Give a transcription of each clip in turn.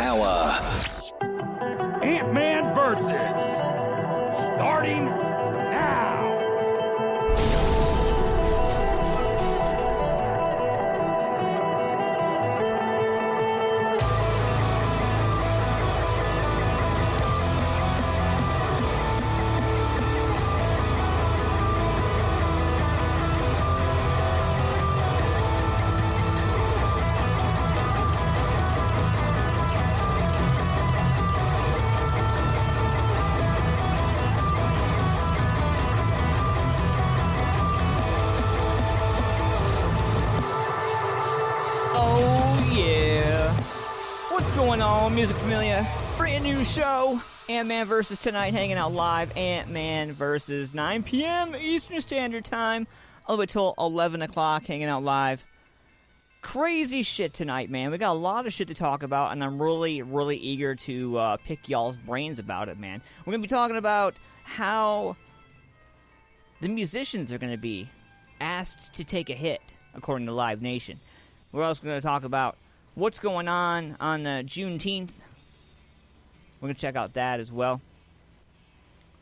hour. Ant-Man versus. Starting now. Going on, music familia? Brand new show, Ant-Man versus tonight, hanging out live. Ant-Man versus 9 p.m. Eastern Standard Time, all the way till 11 o'clock, hanging out live. Crazy shit tonight, man. We got a lot of shit to talk about, and I'm really, really eager to pick y'all's brains about it, man. We're going to be talking about how the musicians are going to be asked to take a hit, according to Live Nation. We're also going to talk about what's going on Juneteenth. We're going to check out that as well.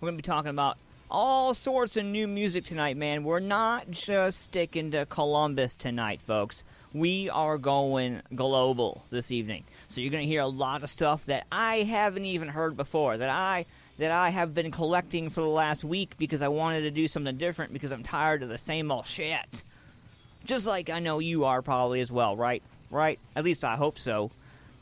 We're going to be talking about all sorts of new music tonight, man. We're not just sticking to Columbus tonight, folks. We are going global this evening. So you're going to hear a lot of stuff that I haven't even heard before, that I have been collecting for the last week because I wanted to do something different because I'm tired of the same old shit. Just like I know you are probably as well, right? Right? At least I hope so.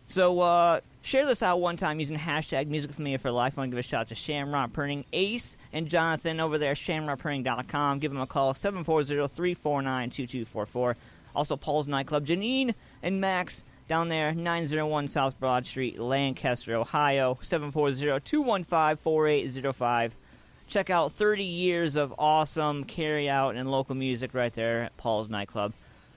So, share this out one time using hashtag MusicFamiliaForLife. I want to give a shout out to Shamrock Printing, Ace, and Jonathan over there at ShamrockPrinting.com. Give them a call, 740-349-2244. Also, Paul's Nightclub, Janine and Max down there, 901 South Broad Street, Lancaster, Ohio, 740-215-4805. Check out 30 years of awesome carry-out and local music right there at Paul's Nightclub.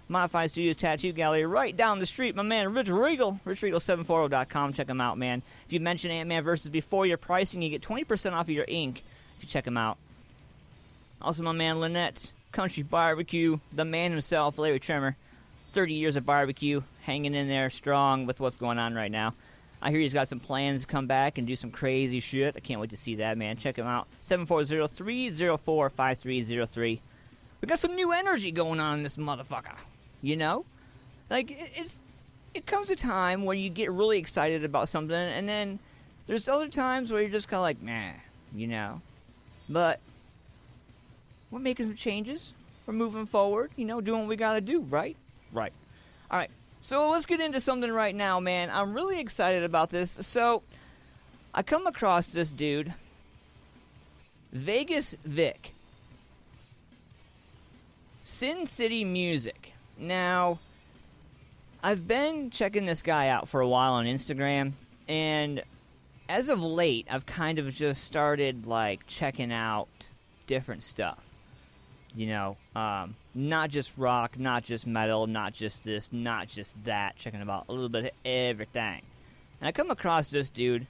Modified Studios Tattoo Gallery right down the street. My man, Rich Regal, richregal740.com. Check him out, man. If you mention Ant-Man versus before your pricing, you get 20% off of your ink if you check him out. Also, my man, Lynettes Country BBQ, the man himself, Larry Trimmer. 30 years of barbecue, hanging in there strong with what's going on right now. I hear he's got some plans to come back and do some crazy shit. I can't wait to see that, man. Check him out. 740-304-5303. We got some new energy going on in this motherfucker. You know? Like, it comes a time where you get really excited about something, and then there's other times where you're just kind of like, nah, you know? But we're making some changes. We're moving forward, you know, doing what we gotta do, right? Right. Alright, so let's get into something right now, man. I'm really excited about this. So, I come across this dude, Vegas Vic. Sin City Music. Now, I've been checking this guy out for a while on Instagram, and as of late, I've kind of just started, like, checking out different stuff. You know, not just rock, not just metal, not just this, not just that, checking about a little bit of everything. And I come across this dude.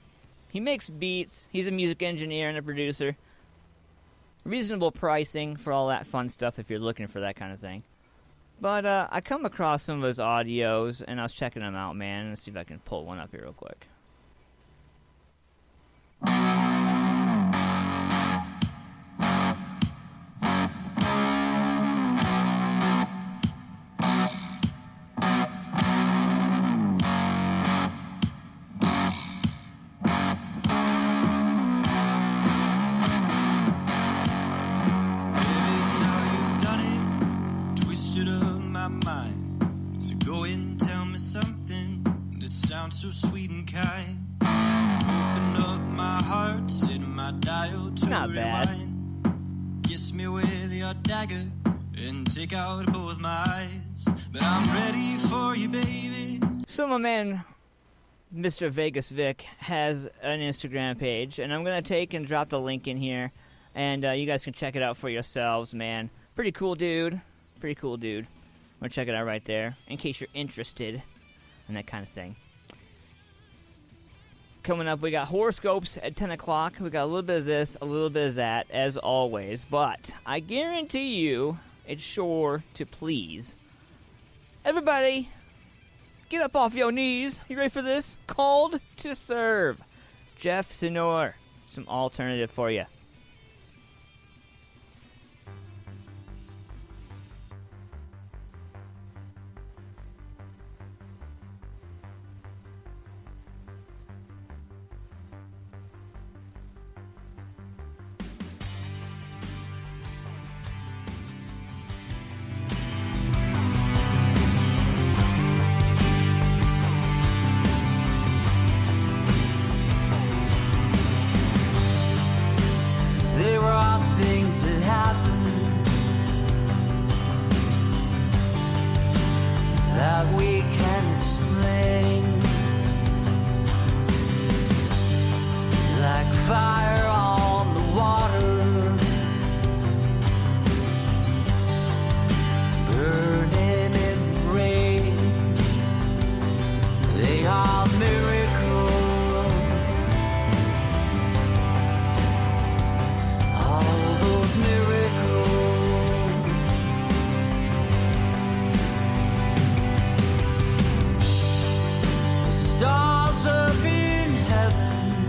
He makes beats. He's a music engineer and a producer. Reasonable pricing for all that fun stuff if you're looking for that kind of thing. But I come across some of his audios, and I was checking them out, man. Let's see if I can pull one up here real quick. So sweet and kind. Open up my heart, set my dial to not bad. rewind. Kiss me with your dagger and take out both my eyes. But I'm ready for you, baby. So my man, Mr. Vegas Vic, has an Instagram page, and I'm going to take and drop the link in here, and you guys can check it out for yourselves, man. Pretty cool dude. Pretty cool dude. I'm going to check it out right there, in case you're interested in that kind of thing. Coming up, we got horoscopes at 10 o'clock. We got a little bit of this, a little bit of that, as always. But I guarantee you, it's sure to please everybody Get up off your knees. You ready for this? Called to Serve. Jeff Sinor. Some alternative for you. There are things that happen that we can't explain, like fire on the water, burning in the rain. They are miracles. All those miracles. The stars up in heaven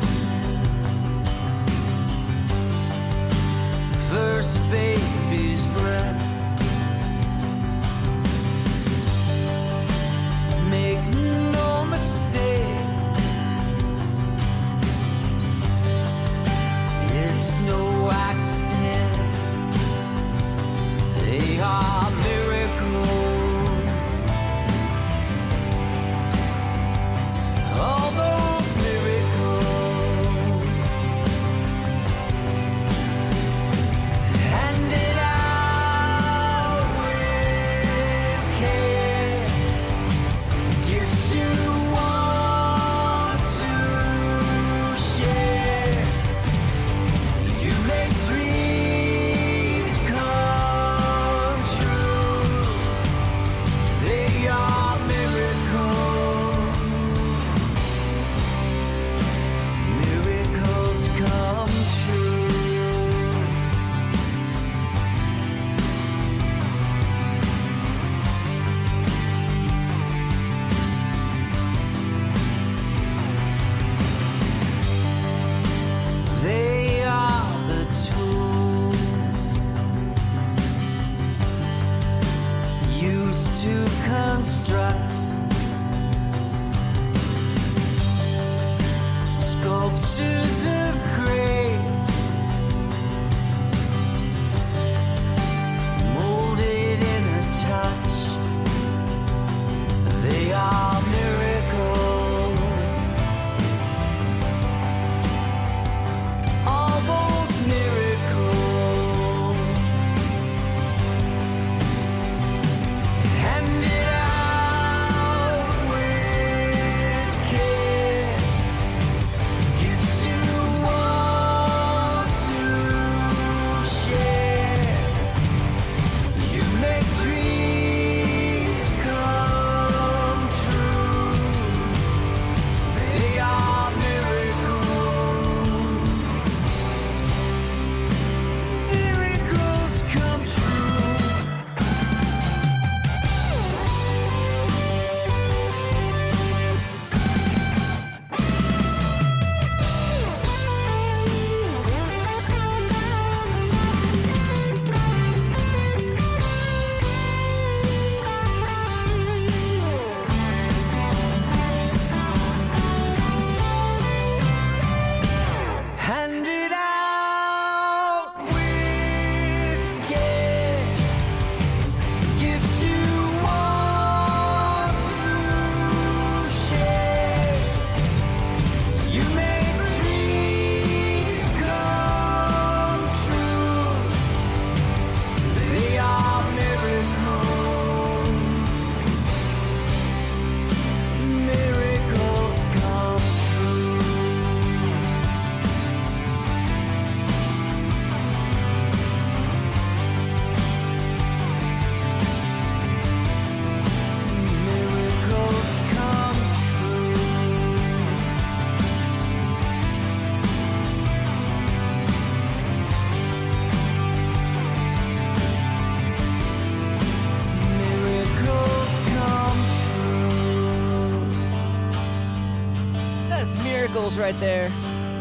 Eagles right there.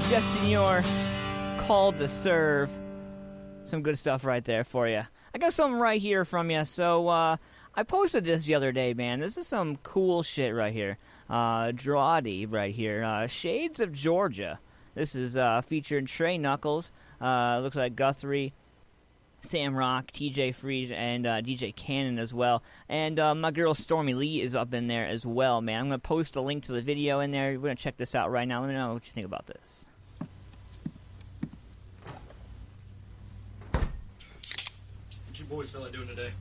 Jeff Senior, Called to Serve. Some good stuff right there for you. I got something right here from you. So, I posted this the other day, man. This is some cool shit right here. Drawdy right here. Shades of Georgia. This is featuring Trey Knuckles. Looks like Guthrie, Sam Rock, TJ Freeze, and DJ Cannon as well. And my girl Stormy Lee is up in there as well, man. I'm going to post a link to the video in there. We're going to check this out right now. Let me know what you think about this. What you boys feel like doing today?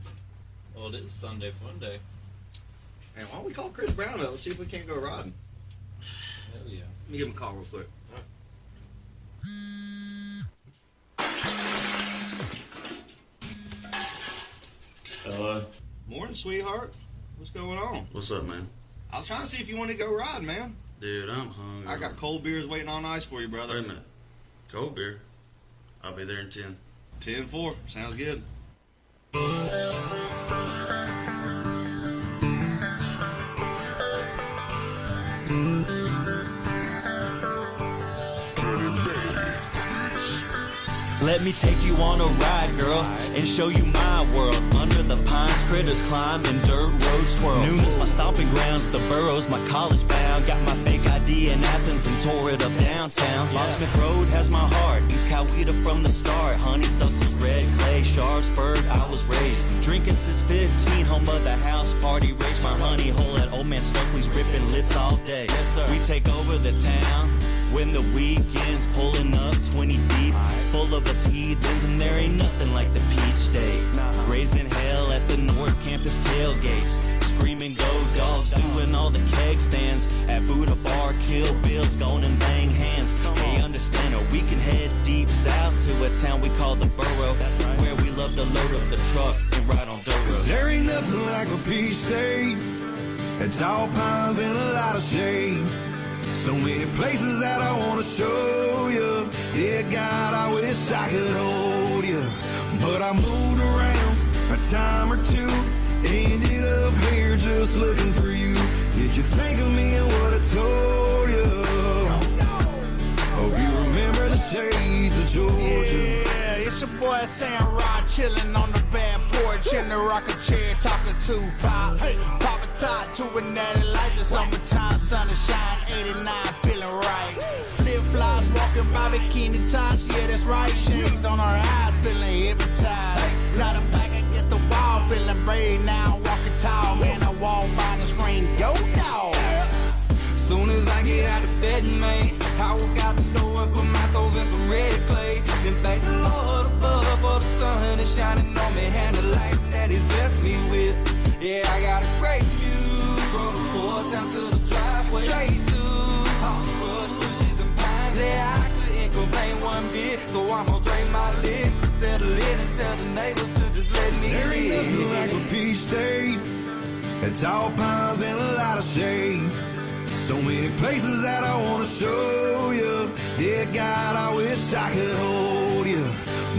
Well, it is Sunday Fun Day. Hey, why don't we call Chris Brown up? Let's see if we can't go riding. Hell yeah. Let me give him a call real quick. Hello. Morning, sweetheart. What's going on? What's up, man? I was trying to see if you wanted to go riding, man. Dude, I'm hungry. I got cold beers waiting on ice for you, brother. Wait a minute. Cold beer? I'll be there in 10. 10-4. Sounds good. Let me take you on a ride, girl, and show you my world. Under the pines, critters climb and dirt roads swirl. Noon is my stomping grounds, the boroughs, my college bound. Got my fake ID in Athens and tore it up downtown. Locksmith Road has my heart, East Coweta from the start. Honeysuckles, red clay, Sharpsburg, I was raised. Drinking since 15, home of the house party rage. My honey hole at Old Man Stokely's ripping lits all day. Yes, sir. We take over the town when the weekend's pulling up 20 deep. Full of us heathens, and there ain't nothing like the Peach State. Raising hell at the North Campus tailgates. Screaming go dogs, doing all the keg stands. At Buddha Bar, Kill Bills, going and bang hands. Hey, understand, or we can head deep south to a town we call the Borough, where we love to load up the truck and ride on dirt roads. There ain't nothing like a Peach State. It's all pines and a lot of shade. So many places that I want to show you. Yeah, God, I wish I could hold you. But I moved around a time or two. Ended up here just looking for you. Did you think of me and what I told you? Hope you remember the shades of Georgia. Yeah, it's your boy Sam Rod chilling on the back porch in the rocking chair talking to Pops. Pop a tie to a natty light, the summertime sun is shine, 89 feeling right. Flip flops walking by bikini tops, yeah that's right. Shades on our eyes, feeling hypnotized. Got a back against the wall, feeling brave now, walking tall. Man, I walk by the screen, yo dog. Soon as I get out of bed, man, I walk out the door and put my toes in some red clay. Then thank the Lord above for the sun is shining on me and the light that He's blessed me with. Yeah, I got a great view from the porch down to the driveway, straight to all the brush bushes and pines. Yeah, I couldn't complain one bit, so I'm gonna drain my lid, settle in and tell the neighbors to just let me There ain't in. nothing like a Peach State. It's all pines and a lot of shade. So many places that I want to show you. Dear God, I wish I could hold you.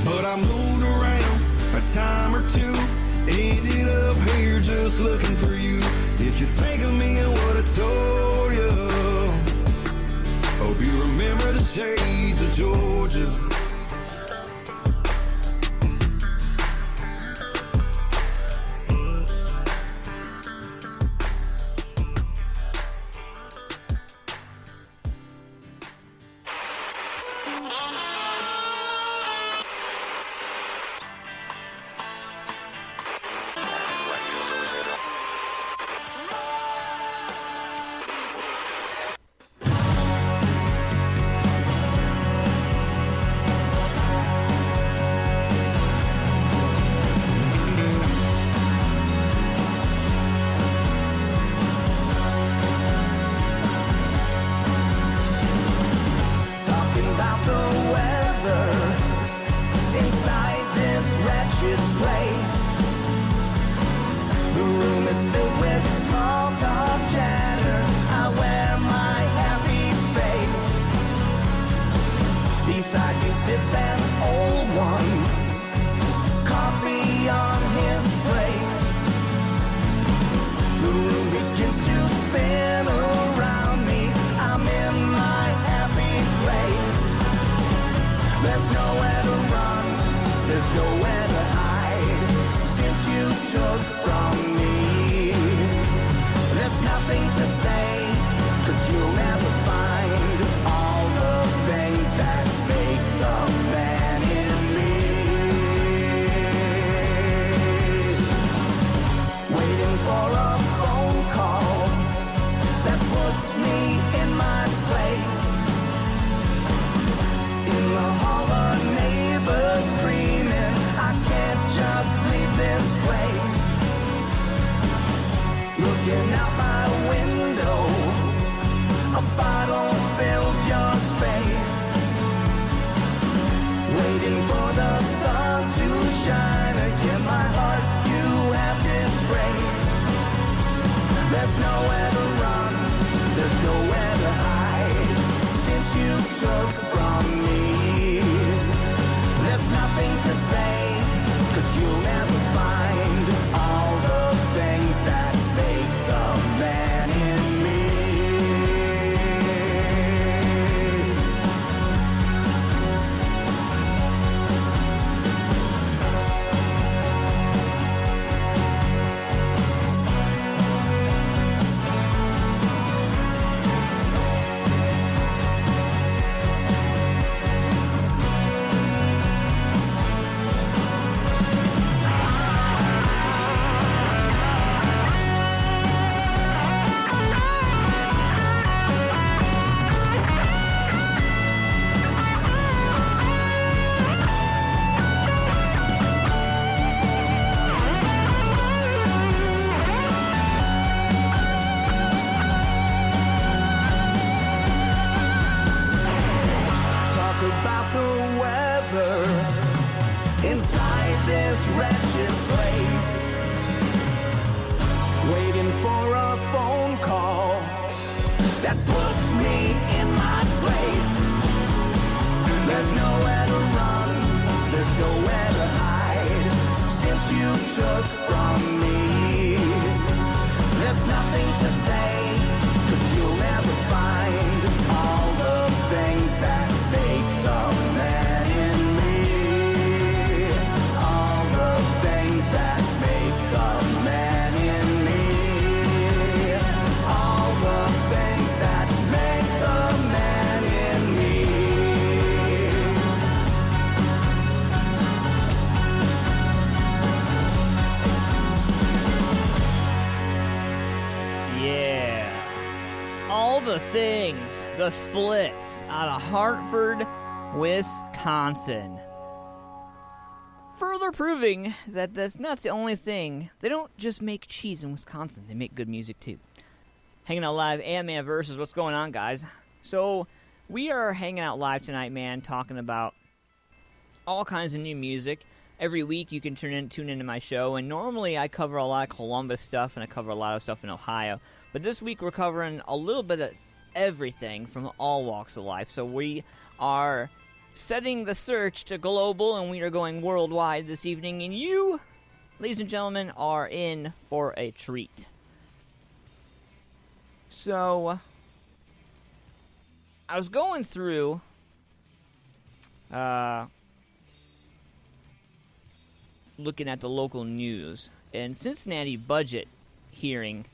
But I moved around a time or two. Ended up here just looking for you. Did you think of me and what I told you? Hope you remember the shades of Georgia. Sits an old one, coffee on his plate. The room begins to spin around me. I'm in my There's nowhere to run, there's nowhere to hide. Since you took from me, there's nothing to say, 'cause you'll never find all the things that make the man in me. Waiting for a phone call that puts me in my place. In the hall, a neighbor screaming, I can't just leave this place. Looking out my window, a bottle fills your space. Waiting for the sun to shine again, my heart you have disgraced. There's nowhere to run, there's nowhere to hide. Since you took from me, there's nothing to say, 'cause you'll never find all the things that make the man in me. Talk about the weather inside this wretched place. Waiting for a phone call that puts me in my place. There's nowhere to run, there's nowhere to hide. Since you took from me, there's nothing to say, 'cause you'll never find all the things that make the man in me. All the things that make the man in me. All the things that make the man in me. Yeah. All the things, the Splits, out of Hartford, Wisconsin. Further proving that that's not the only thing. They don't just make cheese in Wisconsin, they make good music too. Hanging out live, AntmanVs. What's going on, guys? So, we are hanging out live tonight, man, talking about all kinds of new music. Every week you can tune into my show, and normally I cover a lot of Columbus stuff, and I cover a lot of stuff in Ohio. But this week we're covering a little bit of everything from all walks of life. So we are setting the search to global, and we are going worldwide this evening, and you, ladies and gentlemen, are in for a treat. So, I was going through looking at the local news, and Cincinnati budget hearing,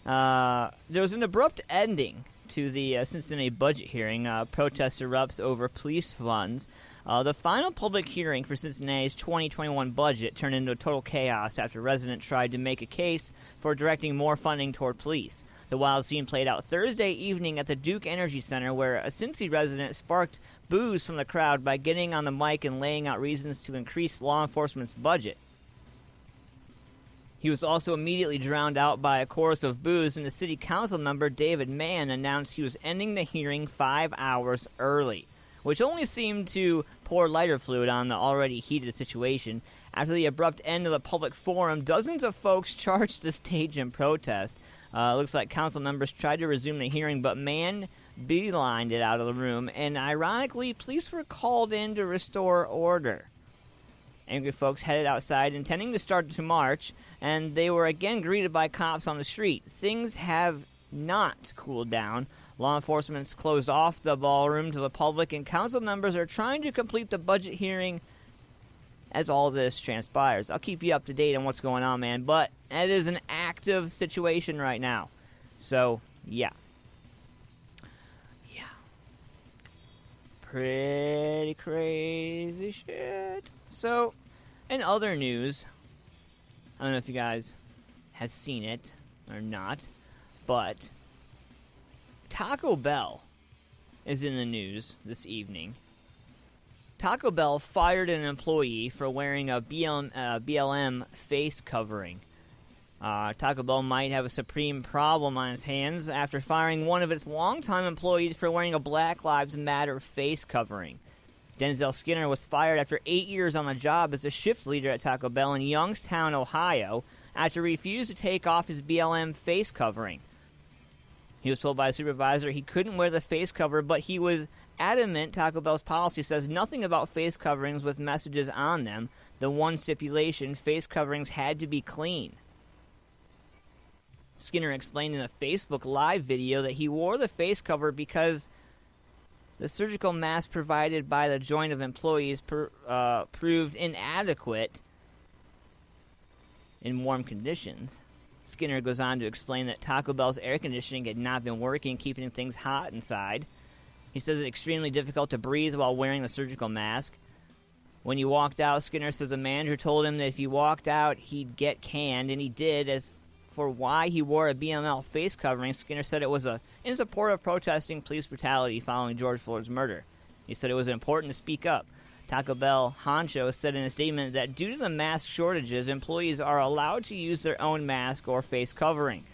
there was an abrupt ending to the Cincinnati budget hearing. Protest erupts over police funds. The final public hearing for Cincinnati's 2021 budget turned into a total chaos after residents tried to make a case for directing more funding toward police. The wild scene played out Thursday evening at the Duke Energy Center, where a Cincy resident sparked boos from the crowd by getting on the mic and laying out reasons to increase law enforcement's budget. He was also immediately drowned out by a chorus of boos, and the city council member David Mann announced he was ending the hearing 5 hours early, which only seemed to pour lighter fluid on the already heated situation. After the abrupt end of the public forum, dozens of folks charged the stage in protest. Looks like council members tried to resume the hearing, but Mann beelined it out of the room, and ironically, police were called in to restore order. Angry folks headed outside, intending to start to march, and they were again greeted by cops on the street. Things have not cooled down. Law enforcement's closed off the ballroom to the public, and council members are trying to complete the budget hearing as all this transpires. I'll keep you up to date on what's going on, man, but it is an active situation right now. So, yeah. Yeah. Pretty crazy shit. So, in other news, I don't know if you guys have seen it or not, but Taco Bell is in the news this evening. Taco Bell fired an employee for wearing a BLM face covering. Taco Bell might have a supreme problem on its hands after firing one of its longtime employees for wearing a Black Lives Matter face covering. Denzel Skinner was fired after 8 years on the job as a shift leader at Taco Bell in Youngstown, Ohio, after he refused to take off his BLM face covering. He was told by a supervisor he couldn't wear the face cover, but he was adamant Taco Bell's policy says nothing about face coverings with messages on them. The one stipulation, face coverings had to be clean. Skinner explained in a Facebook Live video that he wore the face cover because the surgical mask provided by the joint of employees proved inadequate in warm conditions. Skinner goes on to explain that Taco Bell's air conditioning had not been working, keeping things hot inside. He says it's extremely difficult to breathe while wearing the surgical mask. When he walked out, Skinner says a manager told him that if he walked out, he'd get canned, and he did. As for why he wore a BML face covering, Skinner said it was in support of protesting police brutality following George Floyd's murder. He said it was important to speak up. Taco Bell Honcho said in a statement that due to the mask shortages, employees are allowed to use their own mask or face covering.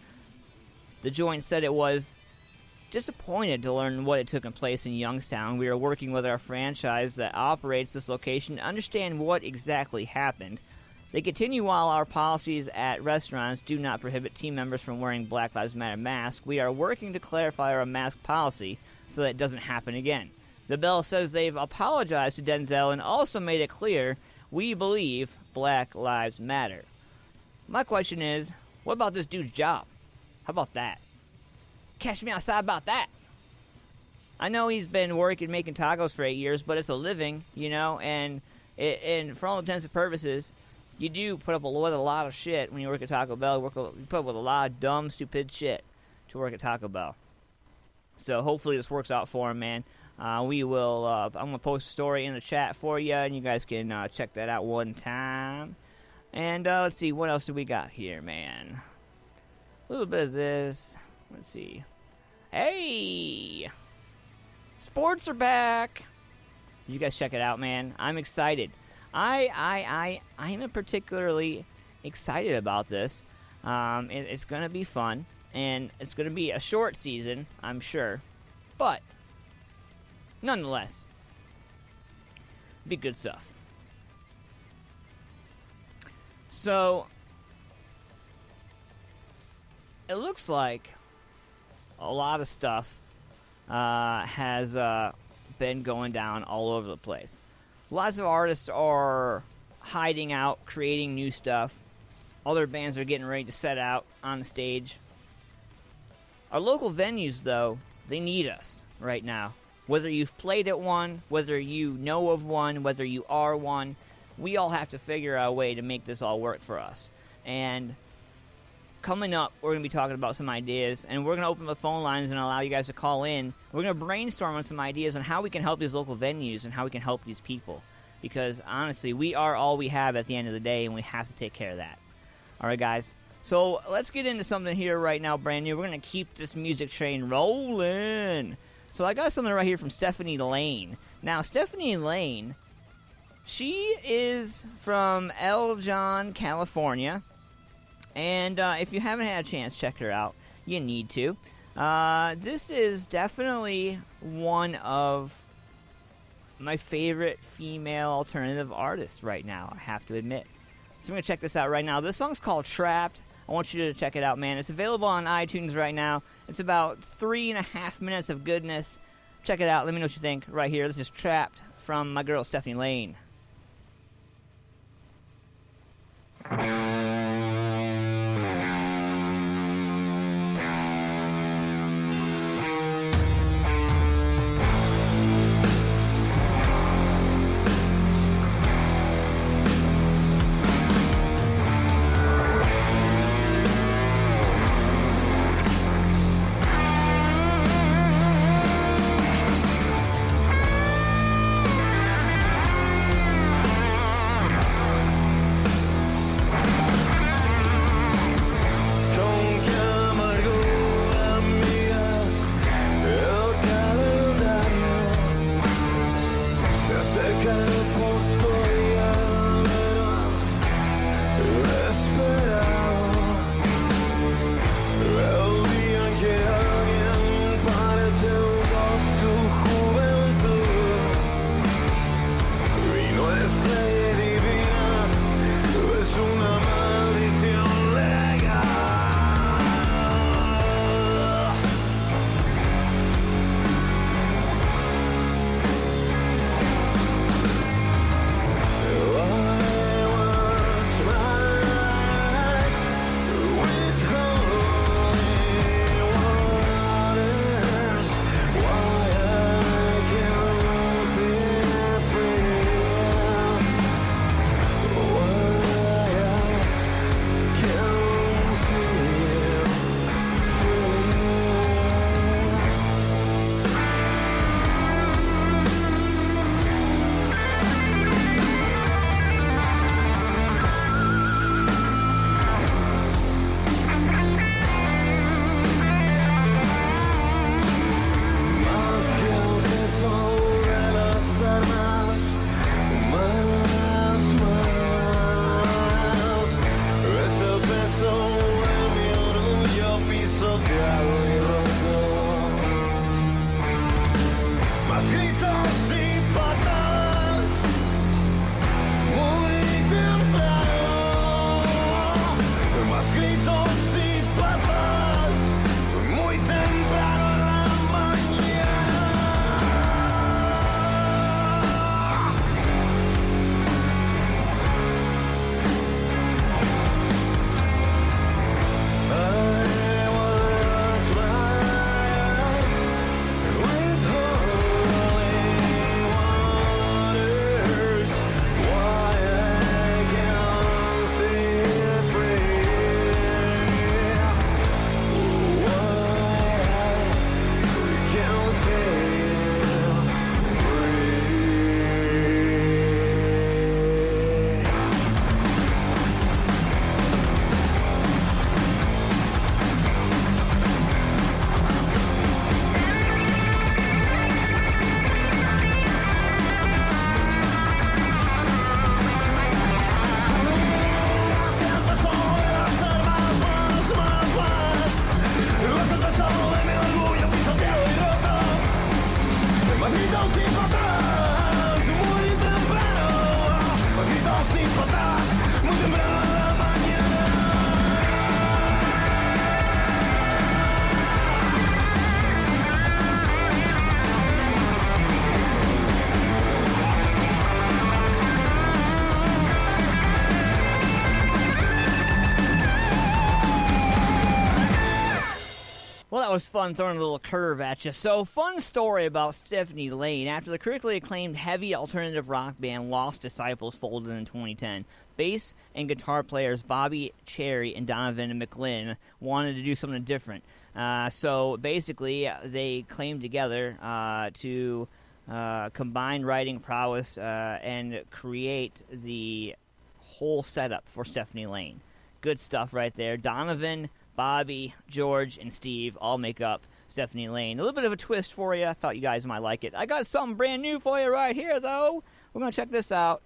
The joint said it was disappointed to learn what had taken place in Youngstown. We are working with our franchise that operates this location to understand what exactly happened. They continue while our policies at restaurants do not prohibit team members from wearing Black Lives Matter masks. We are working to clarify our mask policy so that it doesn't happen again. The Bell says they've apologized to Denzel and also made it clear we believe Black Lives Matter. My question is, what about this dude's job? How about that? Catch me outside about that. I know he's been working making tacos for 8 years, but it's a living, you know, and for all intents and purposes, you do put up with a lot of shit when you work at Taco Bell. You put up with a lot of dumb, stupid shit to work at Taco Bell. So hopefully this works out for him, man. We will. I'm gonna post a story in the chat for you, and you guys can check that out one time. And let's see, what else do we got here, man? A little bit of this. Let's see. Hey, sports are back. Did you guys check it out, man? I'm excited. I am particularly excited about this. It's gonna be fun, and it's gonna be a short season, I'm sure, but nonetheless, be good stuff. So, it looks like a lot of stuff has been going down all over the place. Lots of artists are hiding out, creating new stuff. Other bands are getting ready to set out on the stage. Our local venues, though, they need us right now. Whether you've played at one, whether you know of one, whether you are one, we all have to figure out a way to make this all work for us. And coming up, we're going to be talking about some ideas, and we're going to open the phone lines and allow you guys to call in. We're going to brainstorm on some ideas on how we can help these local venues and how we can help these people. Because, honestly, we are all we have at the end of the day, and we have to take care of that. All right, guys? So let's get into something here right now, brand new. We're going to keep this music train rolling. So I got something right here from Stephanie Lane. Now, Stephanie Lane, she is from Elgin, California. And if you haven't had a chance, check her out. You need to. This is definitely one of my favorite female alternative artists right now, I have to admit. So I'm going to check this out right now. This song's called Trapped. I want you to check it out, man. It's available on iTunes right now. It's about 3.5 minutes of goodness. Check it out. Let me know what you think right here. This is Trapped from my girl, Stephanie Lane. escrito sin patas, muy temprano. Me ha escrito sin patas, muy temprano en la mañana. I wanna try with holy waters. Why I can't see free? Why I can't see Well, that was fun, throwing a little curve at you. So, fun story about Stephanie Lane. After the critically acclaimed heavy alternative rock band Lost Disciples folded in 2010, bass and guitar players Bobby Cherry and Donovan McLean wanted to do something different. So, basically, they claimed together to combine writing prowess and create the whole setup for Stephanie Lane. Good stuff right there. Donovan, Bobby, George, and Steve all make up Stephanie Lane. A little bit of a twist for you. I thought you guys might like it. I got something brand new for you right here, though. We're going to check this out.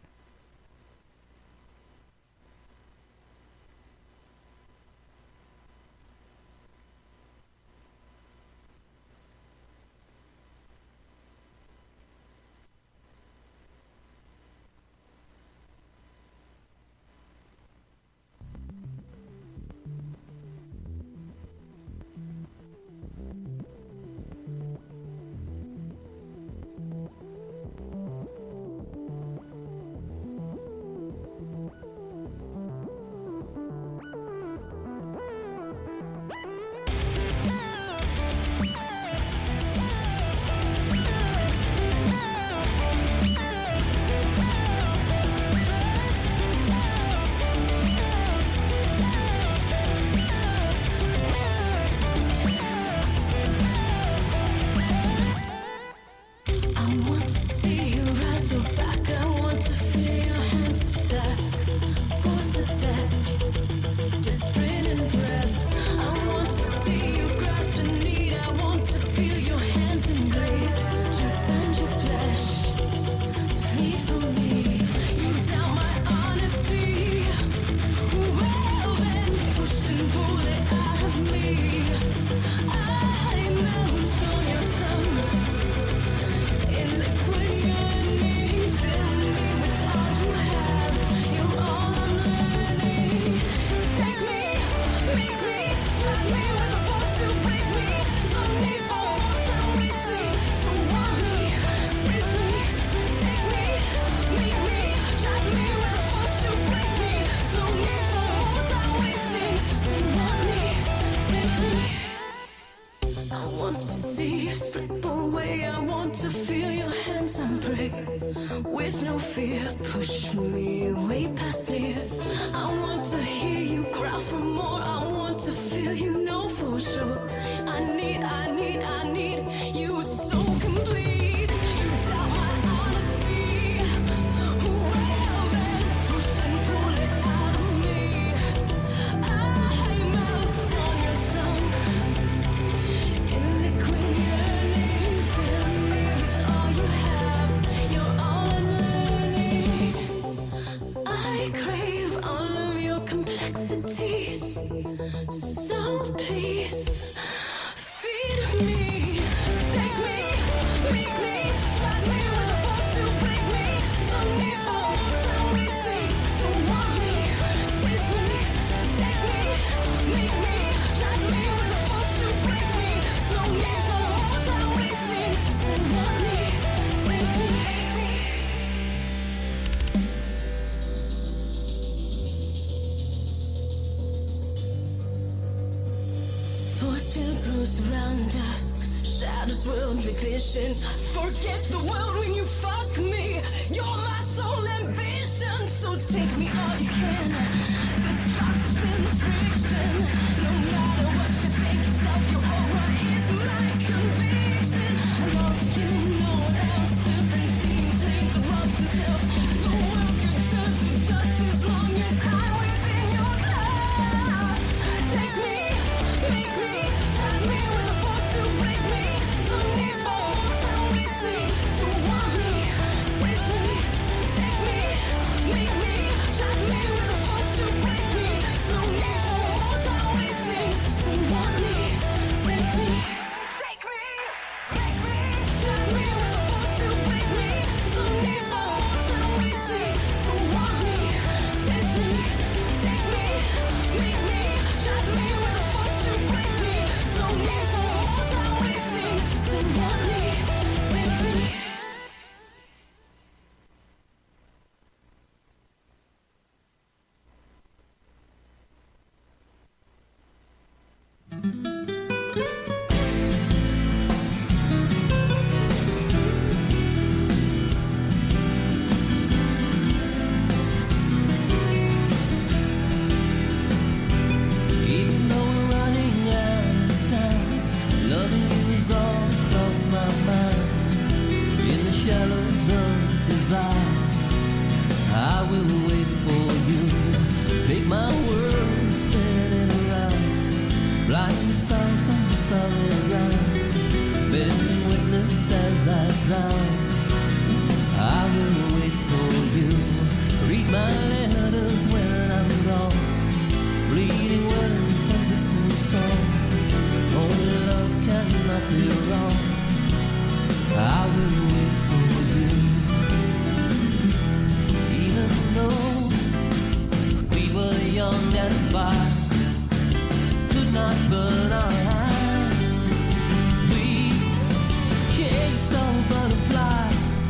with no fear. Push me way past near. I want to hear you growl for more. I want to feel you know for sure. I need you so complete. You doubt my honesty. Well then, push and pull it out of me. I melt on your tongue. In liquid yearning, fill me with all you have. You're all I'm learning. I crave all of your complexities. So please, feed me. beyond us. Shadows will be vision. Forget the world when you fuck me. You're my sole ambition. So take me all you can. The sparks in the friction. No matter what you think yourself, your aura is my conviction. I love you, no one else. Serpentine flames erupt themselves. The world can turn to dust as long as I'm within your clouds. Take me, make me, drive me with a force to break me. So need for more time we see. So want me, taste me, take me, make me, drive me with a force to break me. So need for more time we see. So want me, take me, take me, make me, drive me with a force to break me. So need for more time we see. So want me, taste me, take me, make me, drive me with a force to break me. So need for more time we see. So want me, take me. Even though we're running out of time, loving you is all across my mind. In the shallows of desire, I will wait for you. Take my world spinning around, blind south on the solid ground, bearing witness as I drown. I will wait for you. Read my letters when I'm gone, bleeding words and distant songs. Only love cannot be wrong. I will wait for you. Even though we were young and fire could not burn our eyes, we chased all butterflies,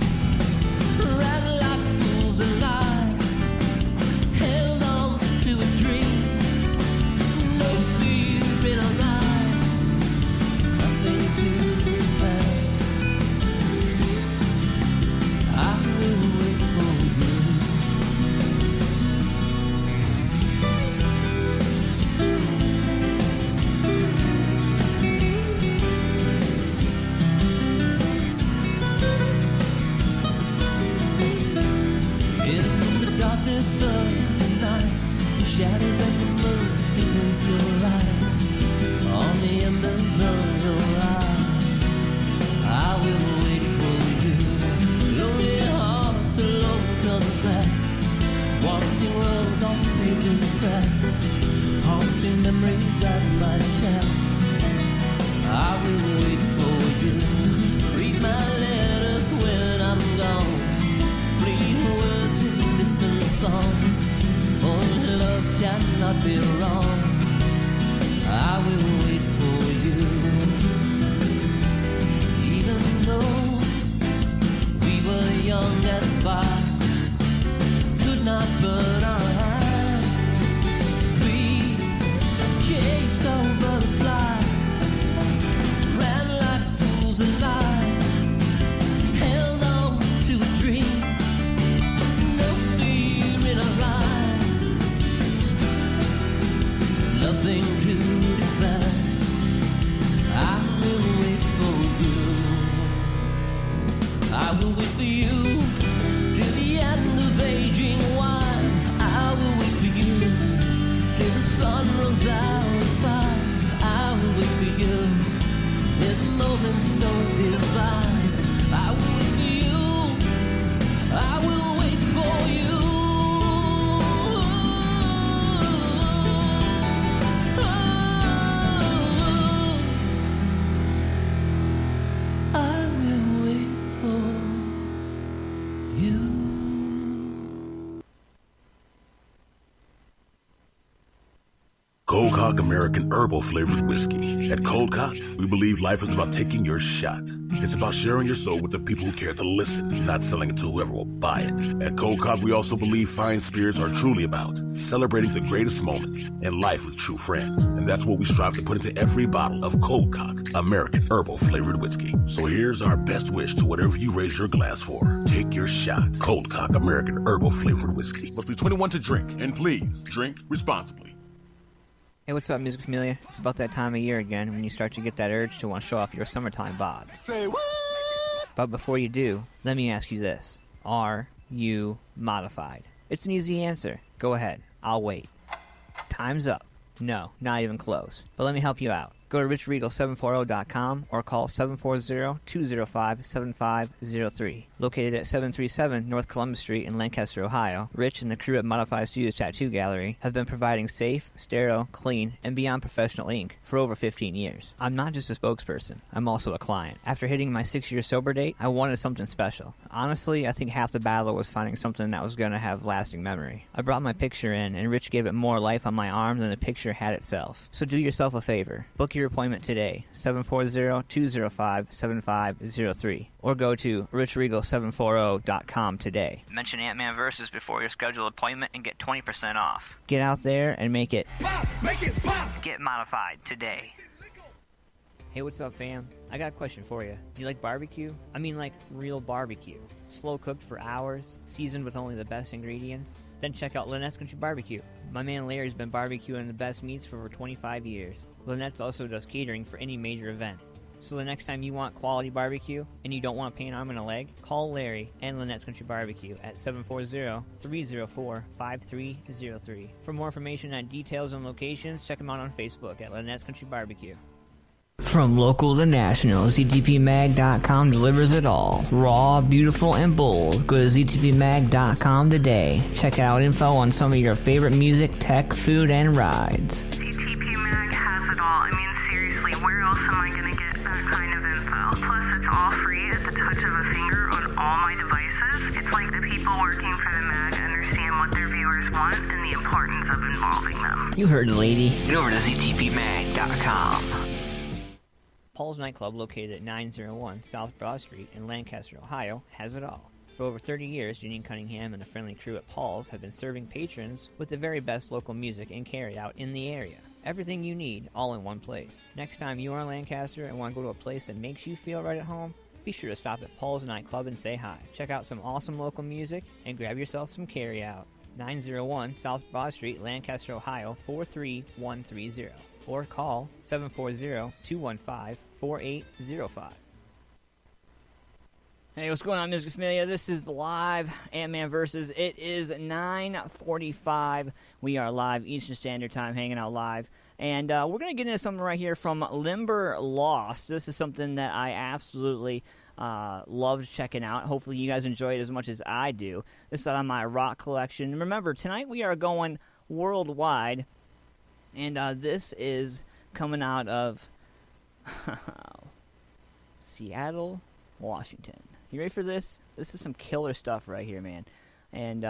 ran like fools and lies, held on to a dream. No fear in our eyes, nothing to defend. I will wait for you. In the darkness of the night, the shadows and the moon against your light, on the embers of your eyes, I will wait for you. Lonely hearts alone on the grass, walking roads on paper's cracks, haunting memories at my chest. I will wait for you. Read my letters when I'm gone, bleeding words in distant song. Only love cannot be wrong. I will wait for you. Even though we were young and fire could not burn our eyes, we chased all butterflies, ran like fools and lies, held on to a dream. No fear in our eyes, nothing to defend. I will wait for you. I will wait for you till the end of aging wine. I will wait for you till the sun runs out of fire. I will wait for you if moments don't divide. I will wait for you. I will wait for you. I will wait for Cold Cock American Herbal Flavored Whiskey. At Cold Cock, we believe life is about taking your shot. It's about sharing your soul with the people who care to listen, not selling it to whoever will buy it. At Cold Cock, we also believe fine spirits are truly about celebrating the greatest moments in life with true friends. And that's what we strive to put into every bottle of Cold Cock American Herbal Flavored Whiskey. So here's our best wish to whatever you raise your glass for. Take your shot. Cold Cock American Herbal Flavored Whiskey. Must be 21 to drink, and please drink responsibly. Hey, what's up, Music Familia? It's about that time of year again when you start to get that urge to want to show off your summertime bods. Say what? But before you do, let me ask you this. Are you modified? It's an easy answer. Go ahead. I'll wait. Time's up. No, not even close. But let me help you out. Go to richregal740.com or call 740-205-7503. Located at 737 North Columbus Street in Lancaster, Ohio, Rich and the crew at Modified Studios Tattoo Gallery have been providing safe, sterile, clean, and beyond professional ink for over 15 years. I'm not just a spokesperson. I'm also a client. After hitting my 6-year sober date, I wanted something special. Honestly, I think half the battle was finding something that was going to have lasting memory. I brought my picture in, and Rich gave it more life on my arm than the picture had itself. So do yourself a favor. Book your appointment today, 740-205-7503, or go to richregal740.com today. Mention AntmanVs before your scheduled appointment and get 20% off. Get out there and make it pop, make it pop. Get modified today. Hey, what's up, fam? I got a question for you. Do you like barbecue? I mean, like real barbecue. Slow cooked for hours, seasoned with only the best ingredients? Then check out Lynettes Country BBQ. My man Larry's been barbecuing the best meats for over 25 years. Lynettes also does catering for any major event. So the next time you want quality barbecue and you don't want to pay an arm and a leg, call Larry and Lynettes Country BBQ at 740-304-5303. For more information on details and locations, check them out on Facebook at Lynettes Country BBQ. From local to national, ZTPMag.com delivers it all. Raw, beautiful, and bold. Go to ZTPMag.com today. Check out info on some of your favorite music, tech, food, and rides. ZTPMag has it all. I mean, seriously, where else am I going to get that kind of info? Plus, it's all free at the touch of a finger on all my devices. It's like the people working for the mag understand what their viewers want and the importance of involving them. You heard the lady. Get over to ZTPMag.com. Paul's Nightclub, located at 901 South Broad Street in Lancaster, Ohio, has it all. For over 30 years, Janine Cunningham and the friendly crew at Paul's have been serving patrons with the very best local music and carry-out in the area. Everything you need, all in one place. Next time you are in Lancaster and want to go to a place that makes you feel right at home, be sure to stop at Paul's Nightclub and say hi. Check out some awesome local music and grab yourself some carry-out. 901 South Broad Street, Lancaster, Ohio, 43130. Or call 740-215-4805. Hey, what's going on, Music Familia? This is live AntmanVs. It is 9:45. We are live Eastern Standard Time, hanging out live. And we're going to get into something right here from Limber Lost. This is something that I absolutely loved checking out. Hopefully you guys enjoy it as much as I do. This is on my rock collection. Remember, tonight we are going worldwide. And this is coming out of Seattle, Washington. You ready for this? This is some killer stuff right here, man. And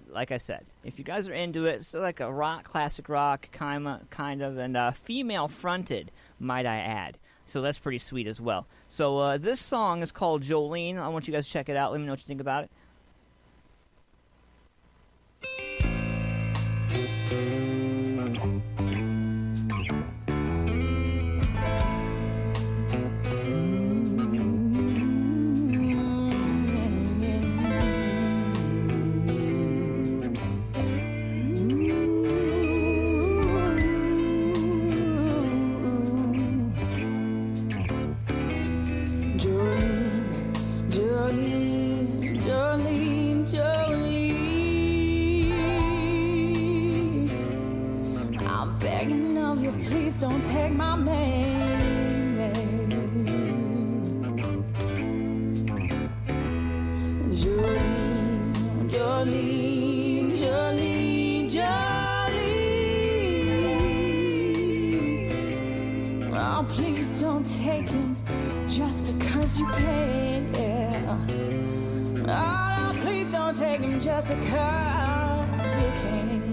like I said, if you guys are into it, it's like a rock, classic rock, kind of, and female-fronted, might I add. So that's pretty sweet as well. So this song is called Jolene. I want you guys to check it out. Let me know what you think about it. Don't take my man. Jolene, Jolene, Jolene, Jolene. Oh, please don't take him just because you can. Oh, please don't take him just because you can.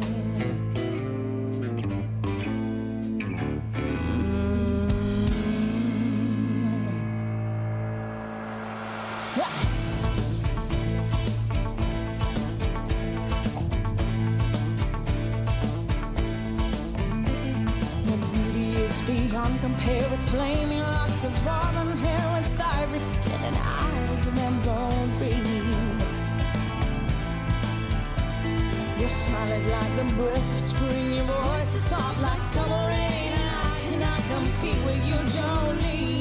none compare with flaming locks of auburn hair with ivory skin and eyes of emerald green. Your smile is like the breath of spring, your voice is soft like summer rain, and I cannot compete with you, Jolene.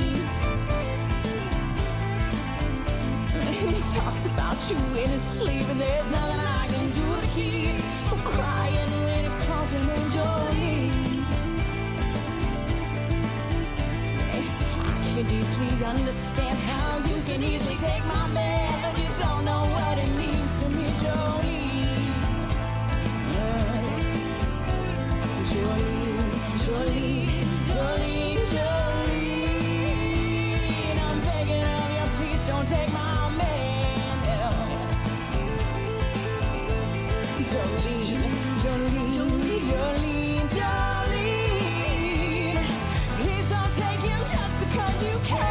He talks about you in his sleep, and there's nothing I can do to keep from crying when he calls him Jolene. I can easily understand how you can easily take my man, but you don't know what it means to me, Jolene. Jolene, Jolene, Jolene, I'm begging of you, please don't take my man. Jolene, Jolene, Jolene, Jolene, Jolene, please don't take him just because you can.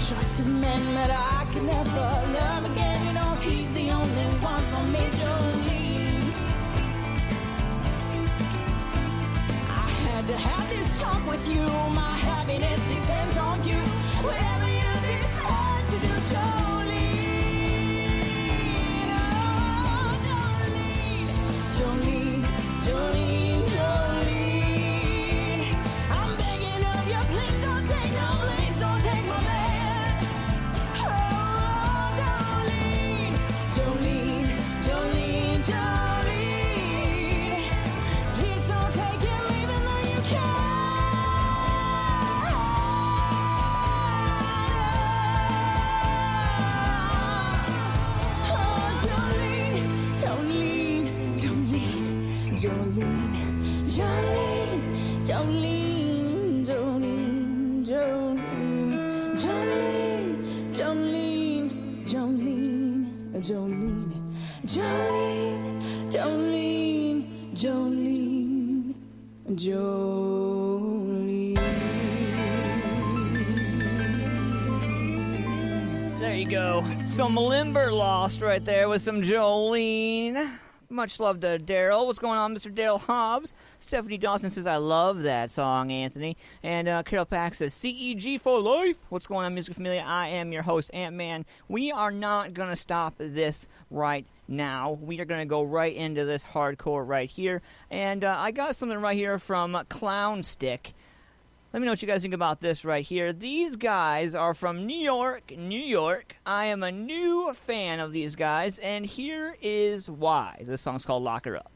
Trust of men, but I can never love again. You know he's the only one for me, Jolene. I had to have this talk with you. My happiness depends on you. Whatever you decide to do, Jolene. Oh, Jolene, Jolene, Jolene, Jolene. I'm begging of you, please don't take no, please don't take my man. Jolene, Jolene, Jolene, please don't take him even though you can. Oh, Jolene, Jolene, Jolene, Jolene, Jolene, Jolene, Jolene, Jolene, Jolene, Jolene, Jolene, Jolene, Jolene, Jolene, Jolene. There you go. Some Limber Lost right there with some Jolene. Much love to Daryl. What's going on, Mr. Daryl Hobbs? Stephanie Dawson says, I love that song, Anthony. And Carol Pack says, CEG for life. What's going on, Music Familia? I am your host, Ant-Man. We are not going to stop this right now. We are going to go right into this hardcore right here. And I got something right here from Clown Stick. Let me know what you guys think about this right here. These guys are from New York, New York. I am a new fan of these guys, and here is why. This song's called Lock Her Up.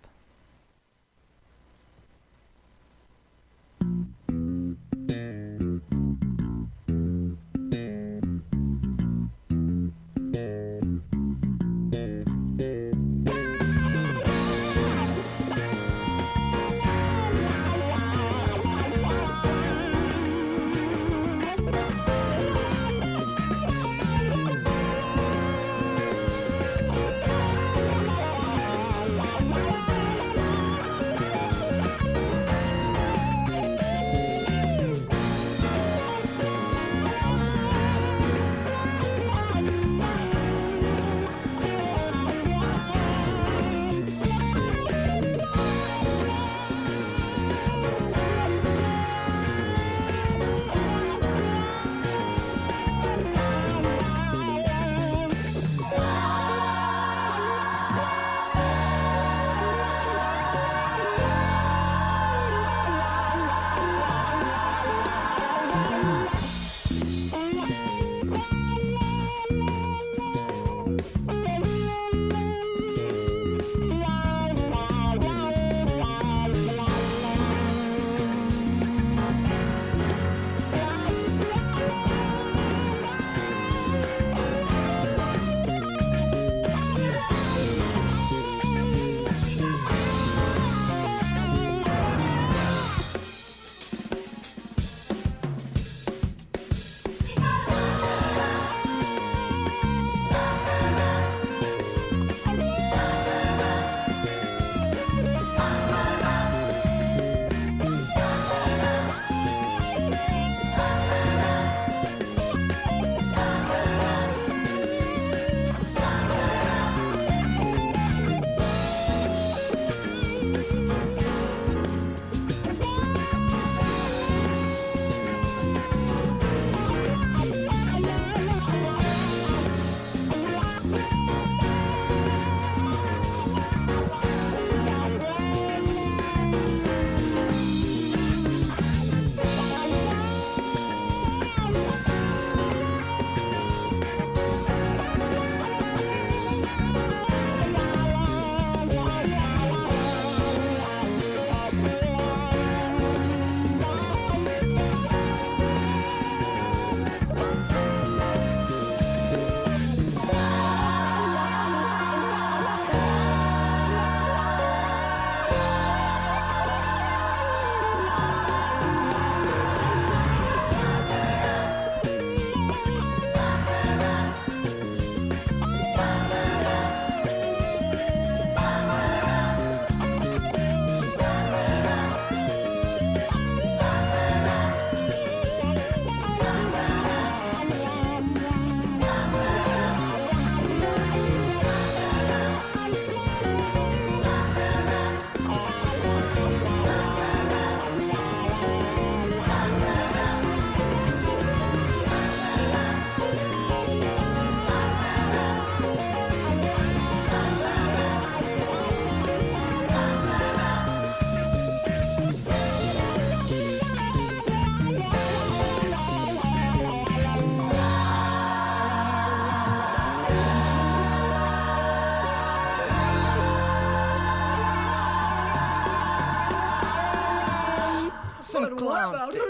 Some clown stick.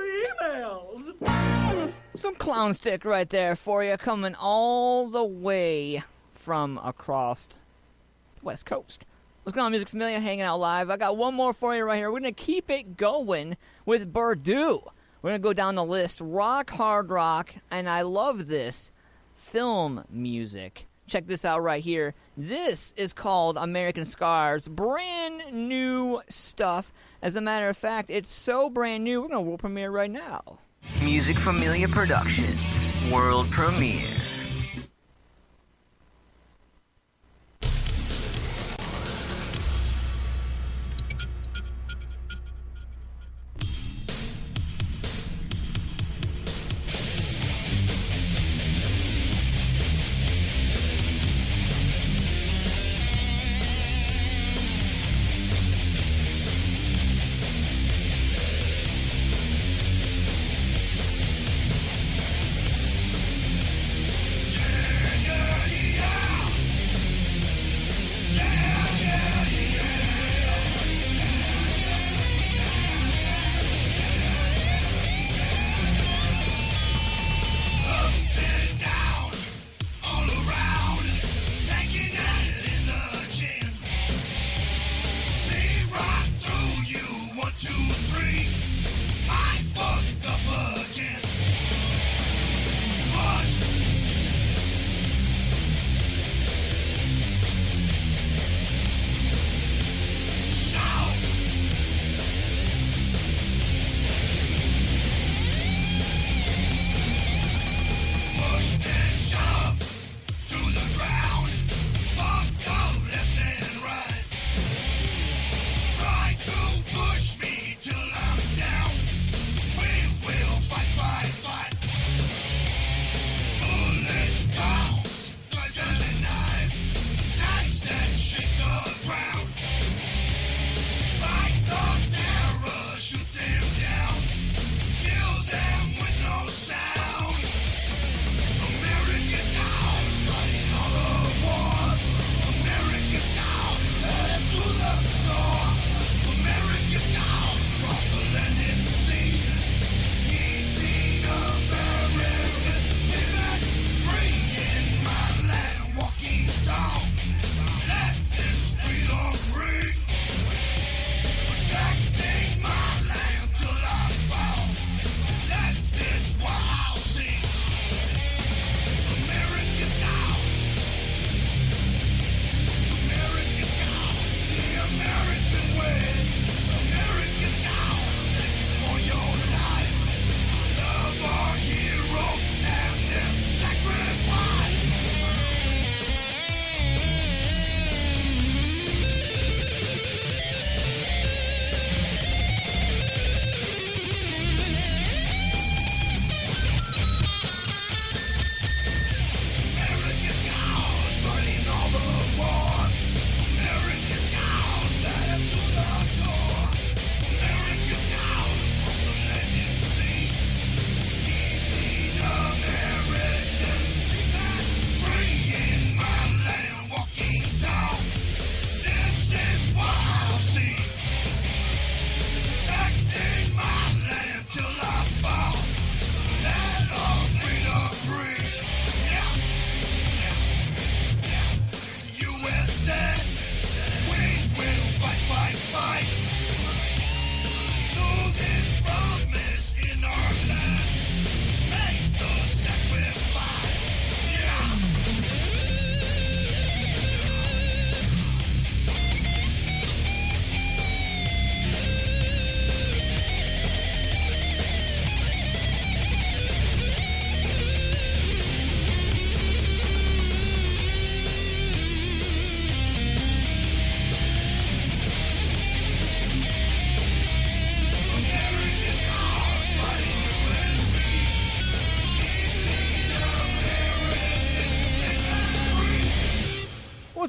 Some clown stick right there for you, coming all the way from across the West Coast. What's going on, Music Familia? Hanging out live. I got one more for you right here. We're going to keep it going with Purdue. We're going to go down the list. Rock, hard rock, and I love this, film music. Check this out right here. This is called American Scars. Brand new stuff. As a matter of fact, it's so brand new, we're going to world premiere right now. Music Familia Production. World premiere.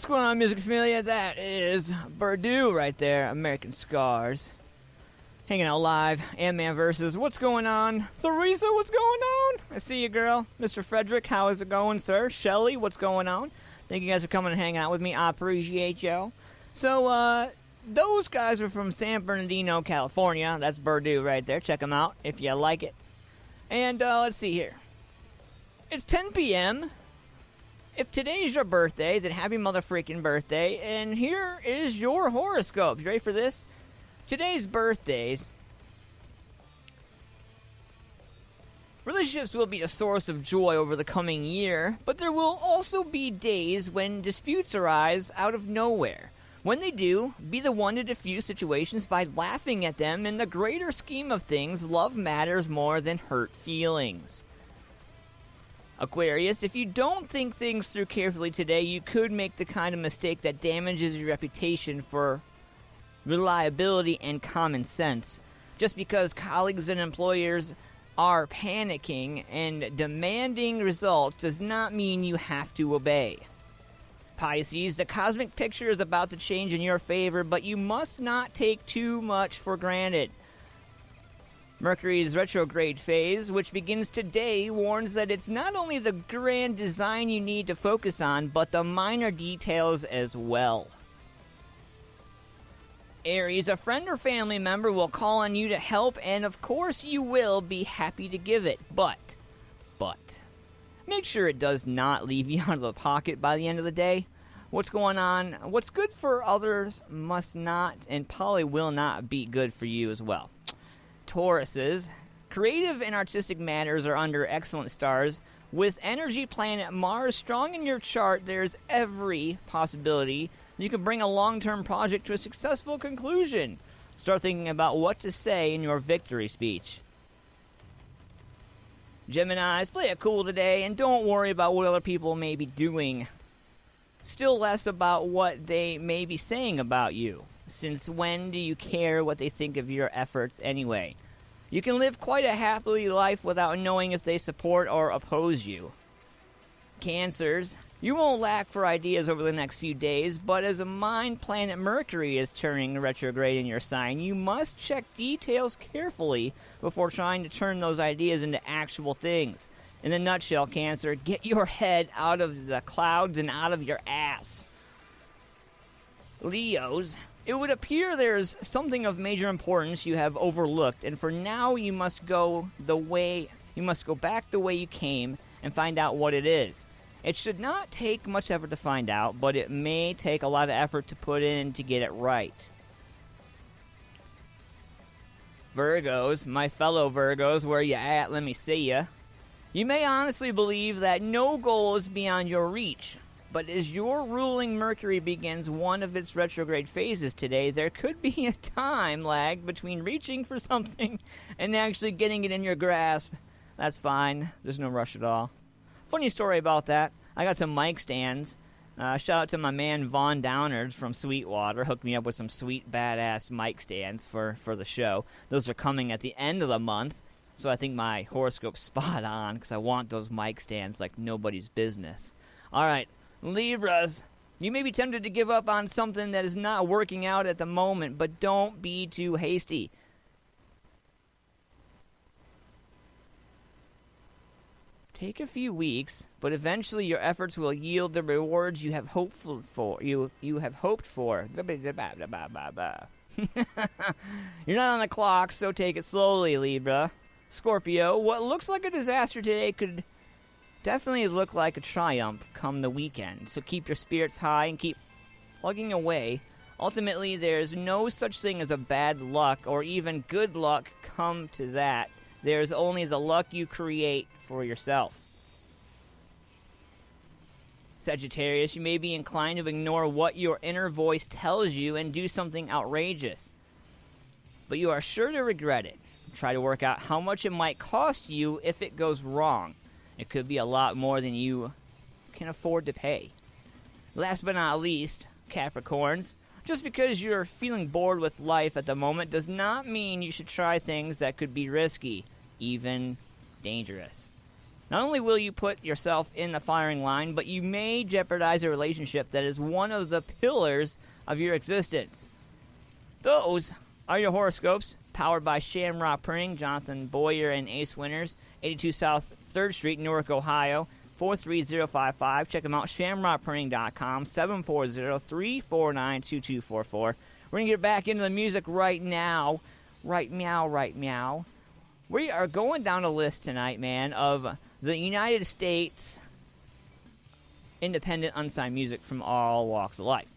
What's going on, Music Familia? That is Purdue right there, American Scars. Hanging out live, AntmanVs. What's going on? Theresa, what's going on? I see you, girl. Mr. Frederick, how is it going, sir? Shelly, what's going on? Thank you guys for coming and hanging out with me. I appreciate y'all. So, those guys are from San Bernardino, California. That's Purdue right there. Check them out if you like it. And let's see here. It's 10 p.m. If today's your birthday, then happy motherfreaking birthday. And here is your horoscope. You ready for this? Today's birthdays. Relationships will be a source of joy over the coming year, but there will also be days when disputes arise out of nowhere. When they do, be the one to diffuse situations by laughing at them. In the greater scheme of things, love matters more than hurt feelings. Aquarius, if you don't think things through carefully today, you could make the kind of mistake that damages your reputation for reliability and common sense. Just because colleagues and employers are panicking and demanding results does not mean you have to obey. Pisces, the cosmic picture is about to change in your favor, but you must not take too much for granted. Mercury's retrograde phase, which begins today, warns that it's not only the grand design you need to focus on, but the minor details as well. Aries, a friend or family member will call on you to help, and of course you will be happy to give it, but, make sure it does not leave you out of the pocket by the end of the day. What's going on, what's good for others must not, and probably will not be good for you as well. Tauruses, creative and artistic matters are under excellent stars. With energy planet Mars strong in your chart, there's every possibility you can bring a long-term project to a successful conclusion. Start thinking about what to say in your victory speech. Geminis, play it cool today and don't worry about what other people may be doing. Still less about what they may be saying about you. Since when do you care what they think of your efforts anyway? You can live quite a happy life without knowing if they support or oppose you. Cancers, you won't lack for ideas over the next few days, but as a mind planet Mercury is turning retrograde in your sign, you must check details carefully before trying to turn those ideas into actual things. In a nutshell, Cancer, get your head out of the clouds and out of your ass. Leos, it would appear there's something of major importance you have overlooked, and for now you must go back the way you came and find out what it is. It should not take much effort to find out, but it may take a lot of effort to put in to get it right. Virgos, my fellow Virgos, where you at? Let me see ya. You may honestly believe that no goal is beyond your reach, but as your ruling Mercury begins one of its retrograde phases today, there could be a time lag between reaching for something and actually getting it in your grasp. That's fine. There's no rush at all. Funny story about that. I got some mic stands. Shout out to my man Vaughn Downers from Sweetwater. Hooked me up with some sweet, badass mic stands for the show. Those are coming at the end of the month, so I think my horoscope's spot on because I want those mic stands like nobody's business. All right, Libras. You may be tempted to give up on something that is not working out at the moment, but don't be too hasty. Take a few weeks, but eventually your efforts will yield the rewards you have hoped for. You have hoped for. You're not on the clock, so take it slowly, Libra. Scorpio, what looks like a disaster today could definitely look like a triumph come the weekend. So keep your spirits high and keep plugging away. Ultimately, there's no such thing as a bad luck or even good luck come to that. There's only the luck you create for yourself. Sagittarius, you may be inclined to ignore what your inner voice tells you and do something outrageous. But you are sure to regret it. Try to work out how much it might cost you if it goes wrong. It could be a lot more than you can afford to pay. Last but not least, Capricorns, just because you're feeling bored with life at the moment does not mean you should try things that could be risky, even dangerous. Not only will you put yourself in the firing line, but you may jeopardize a relationship that is one of the pillars of your existence. Those are your horoscopes, powered by Shamrock Printing, Jonathan Boyer and Ace Winners, 82 South 3rd Street, Newark, Ohio, 43055. Check them out, shamrockprinting.com, 740-349-2244. We're going to get back into the music right now. Right meow, right meow. We are going down a list tonight, man, of the United States independent unsigned music from all walks of life.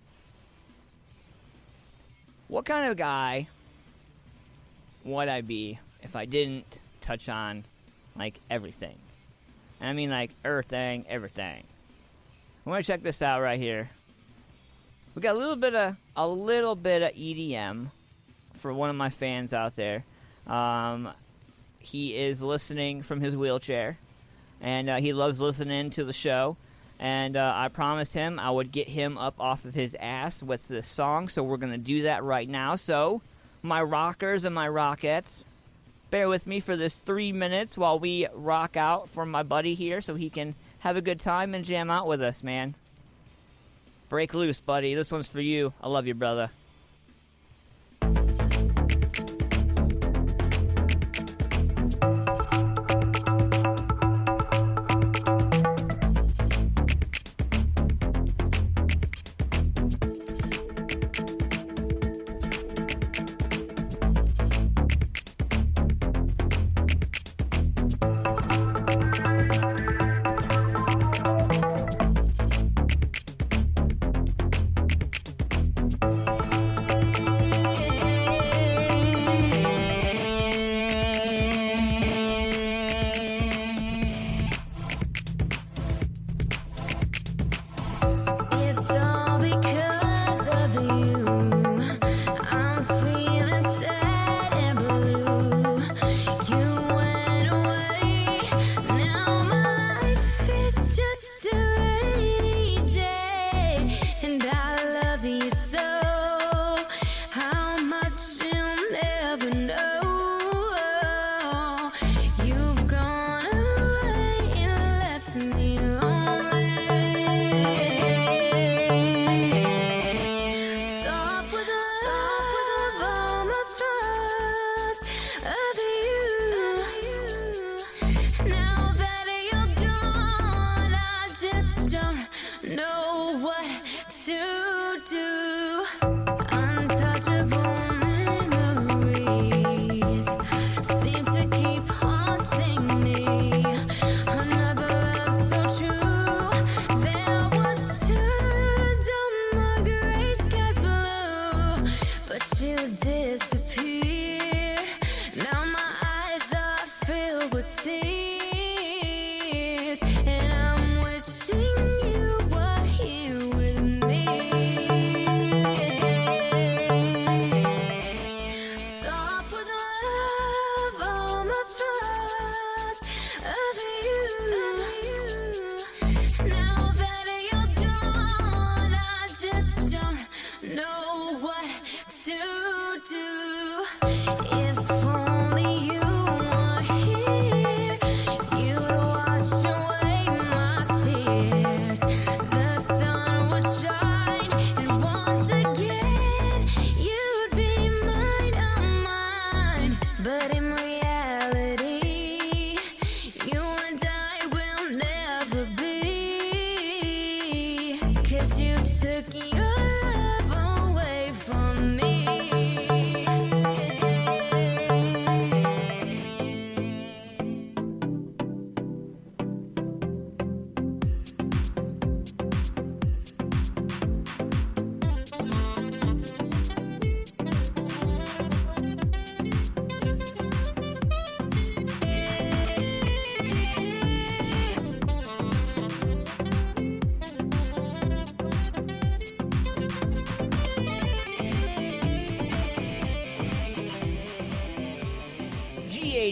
What kind of guy would I be if I didn't touch on, like, everything? And I mean, like, everything. I want to check this out right here. We got a little bit of EDM for one of my fans out there. He is listening from his wheelchair, and he loves listening to the show. And I promised him I would get him up off of his ass with this song, so we're going to do that right now. So, my rockers and my rockettes, bear with me for this 3 minutes while we rock out for my buddy here so he can have a good time and jam out with us, man. Break loose, buddy. This one's for you. I love you, brother.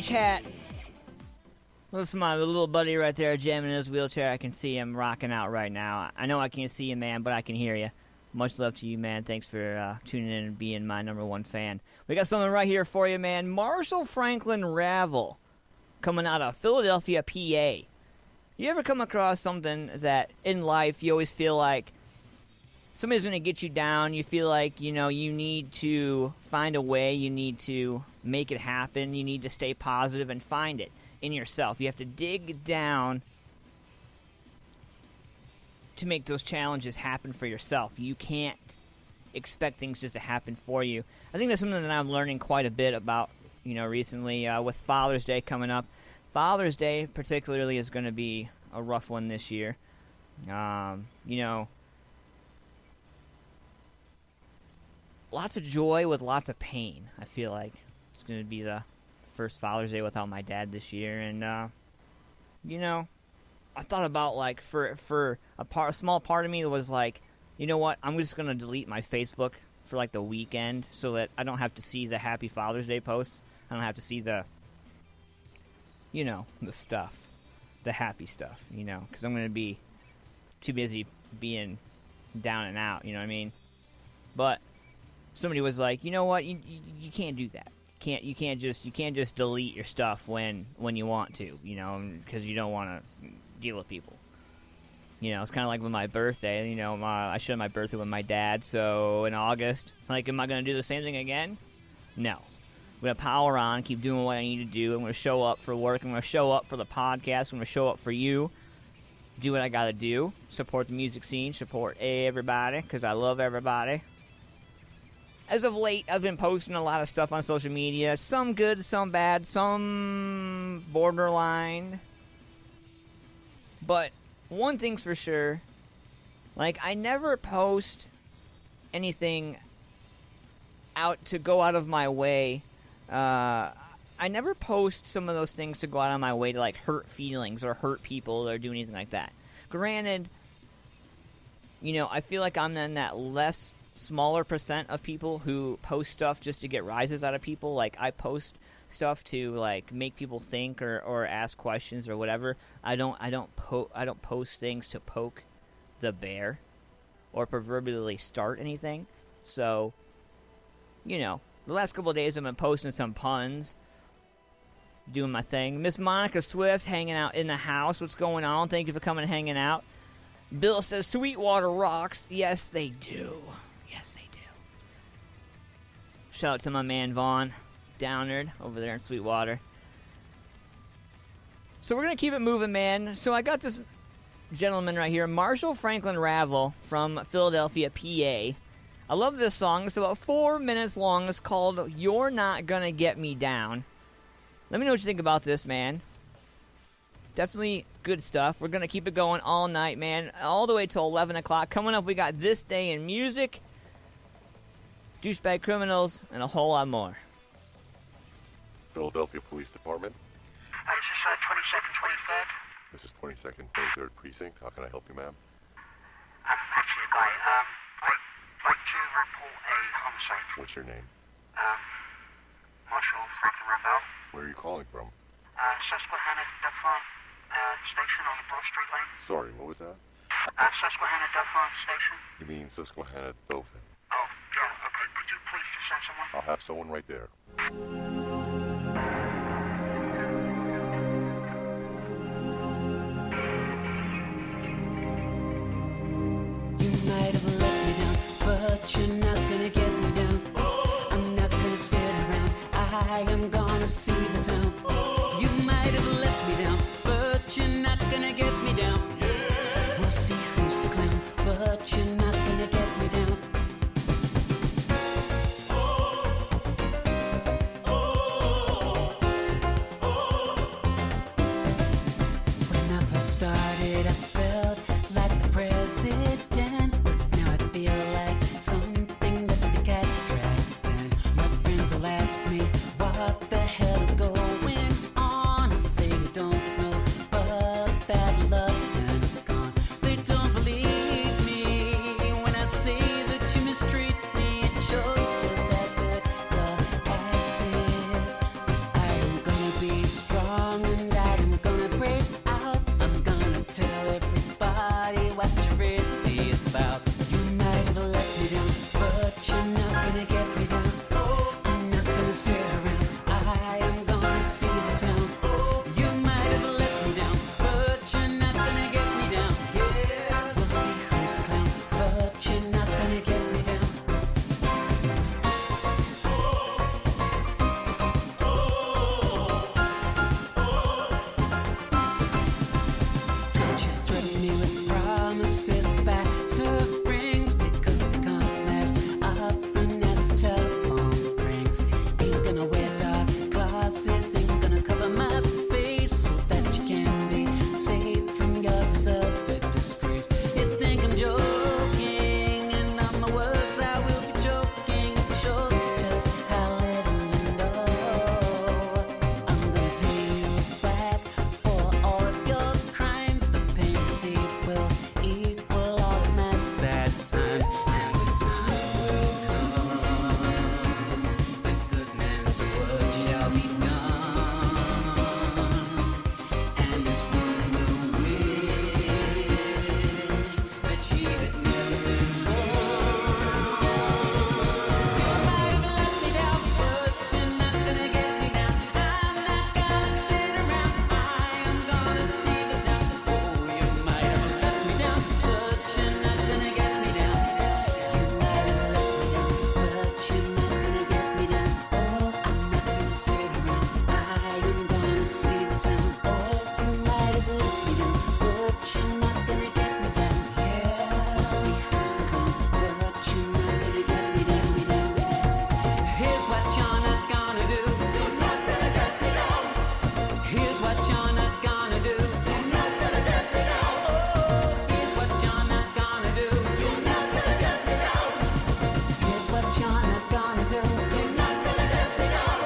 Hat. With my little buddy right there jamming in his wheelchair. I can see him rocking out right now. I know I can't see you, man, but I can hear you. Much love to you, man. Thanks for tuning in and being my number one fan. We got something right here for you, man. Marshall Franklin Ravel coming out of Philadelphia, PA. You ever come across something that in life you always feel like somebody's going to get you down? You feel like, you know, you need to find a way. You need to make it happen. You need to stay positive and find it in yourself. You have to dig down to make those challenges happen for yourself. You can't expect things just to happen for you. I think that's something that I'm learning quite a bit about, recently with Father's Day coming up. Father's Day particularly is going to be a rough one this year. Lots of joy with lots of pain. I feel like it's going to be the first Father's Day without my dad this year, and I thought about like for a small part of me that was like, you know what? I'm just going to delete my Facebook for like the weekend so that I don't have to see the Happy Father's Day posts. I don't have to see the stuff, the happy stuff, because I'm going to be too busy being down and out, you know what I mean? But somebody was like, you know what? You can't do that. You can't just delete your stuff when you want to, because you don't want to deal with people. It's kind of like with my birthday. I shared my birthday with my dad. So in August, am I going to do the same thing again? No. I'm going to power on, keep doing what I need to do. I'm going to show up for work. I'm going to show up for the podcast. I'm going to show up for you. Do what I got to do. Support the music scene. Support everybody, because I love everybody. As of late, I've been posting a lot of stuff on social media. Some good, some bad, some borderline. But one thing's for sure, I never post anything to go out of my way. I never post some of those things to go out of my way to, hurt feelings or hurt people or do anything like that. Granted, I feel like I'm in that smaller percent of people who post stuff just to get rises out of people. I post stuff to make people think or ask questions or whatever. I don't post things to poke the bear or proverbially start anything. So, the last couple of days I've been posting some puns, doing my thing. Miss Monica Swift hanging out in the house. What's going on? Thank you for coming and hanging out. Bill says Sweetwater rocks. Yes, they do. Shout out to my man Vaughn Downard over there in Sweetwater. So we're going to keep it moving, man. So I got this gentleman right here, Marshall Franklin Ravel from Philadelphia, PA. I love this song. It's about 4 minutes long. It's called You're Not Gonna Get Me Down. Let me know what you think about this, man. Definitely good stuff. We're going to keep it going all night, man, all the way till 11 o'clock. Coming up, we got This Day in Music, Douchebag Criminals, and a whole lot more. Philadelphia Police Department. Is this 22nd, 23rd? This is 22nd, 23rd Precinct. How can I help you, ma'am? Actually, a guy. I'd like to report a homicide. What's your name? Marshall Franklin Ravel. Where are you calling from? Susquehanna Duffon Station on the Broad Street Lane. Sorry, what was that? Susquehanna Duffon Station. You mean Susquehanna Dauphin? Oh, yeah, okay. Could you please just send someone? I'll have someone right there. You might have let me down, but you're not gonna get me down. I'm not gonna sit around, I am gonna see the town. You might have let me down, but you're not gonna get me down. We'll see who's the clown, but you're not gonna get me down. When I first started, I felt like the president, but now I feel like something that the cat dragged in. My friends will ask me, what the hell is going on? what you're not gonna do. You're not gonna get me down. Oh, here's what you're not gonna do. You're not gonna get me down. Here's what you're not gonna do. You're not gonna get me down.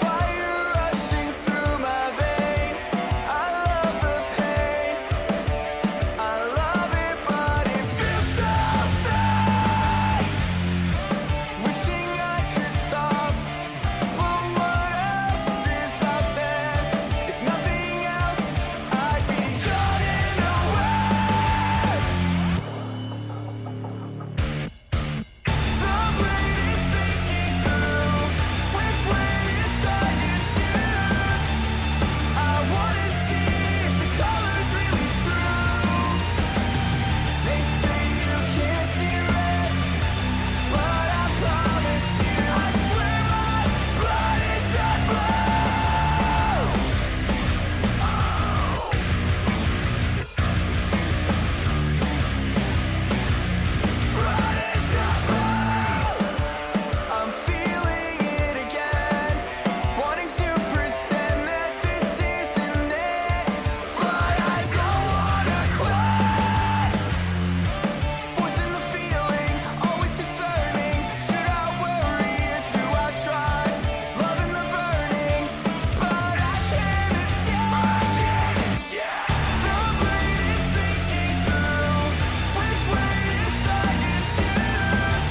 Fire rushing through my veins. I love the pain. I love it, but it feels so fake. Wishing I could stop, but what else is out there? If nothing else, I'd be running away. The blade is sinking through. Which way inside you choose? I wanna see if the color's really true. They say you can't see red, but I promise you, I swear my blood is not blue. Blood is not blue. I'm feeling it again, wanting to pretend that this isn't it, but I don't wanna quit. Forcing the feeling, always concerning. Should I worry or do I try? Loving the burning, but I can't escape. The blade is sinking through. Which way inside you choose?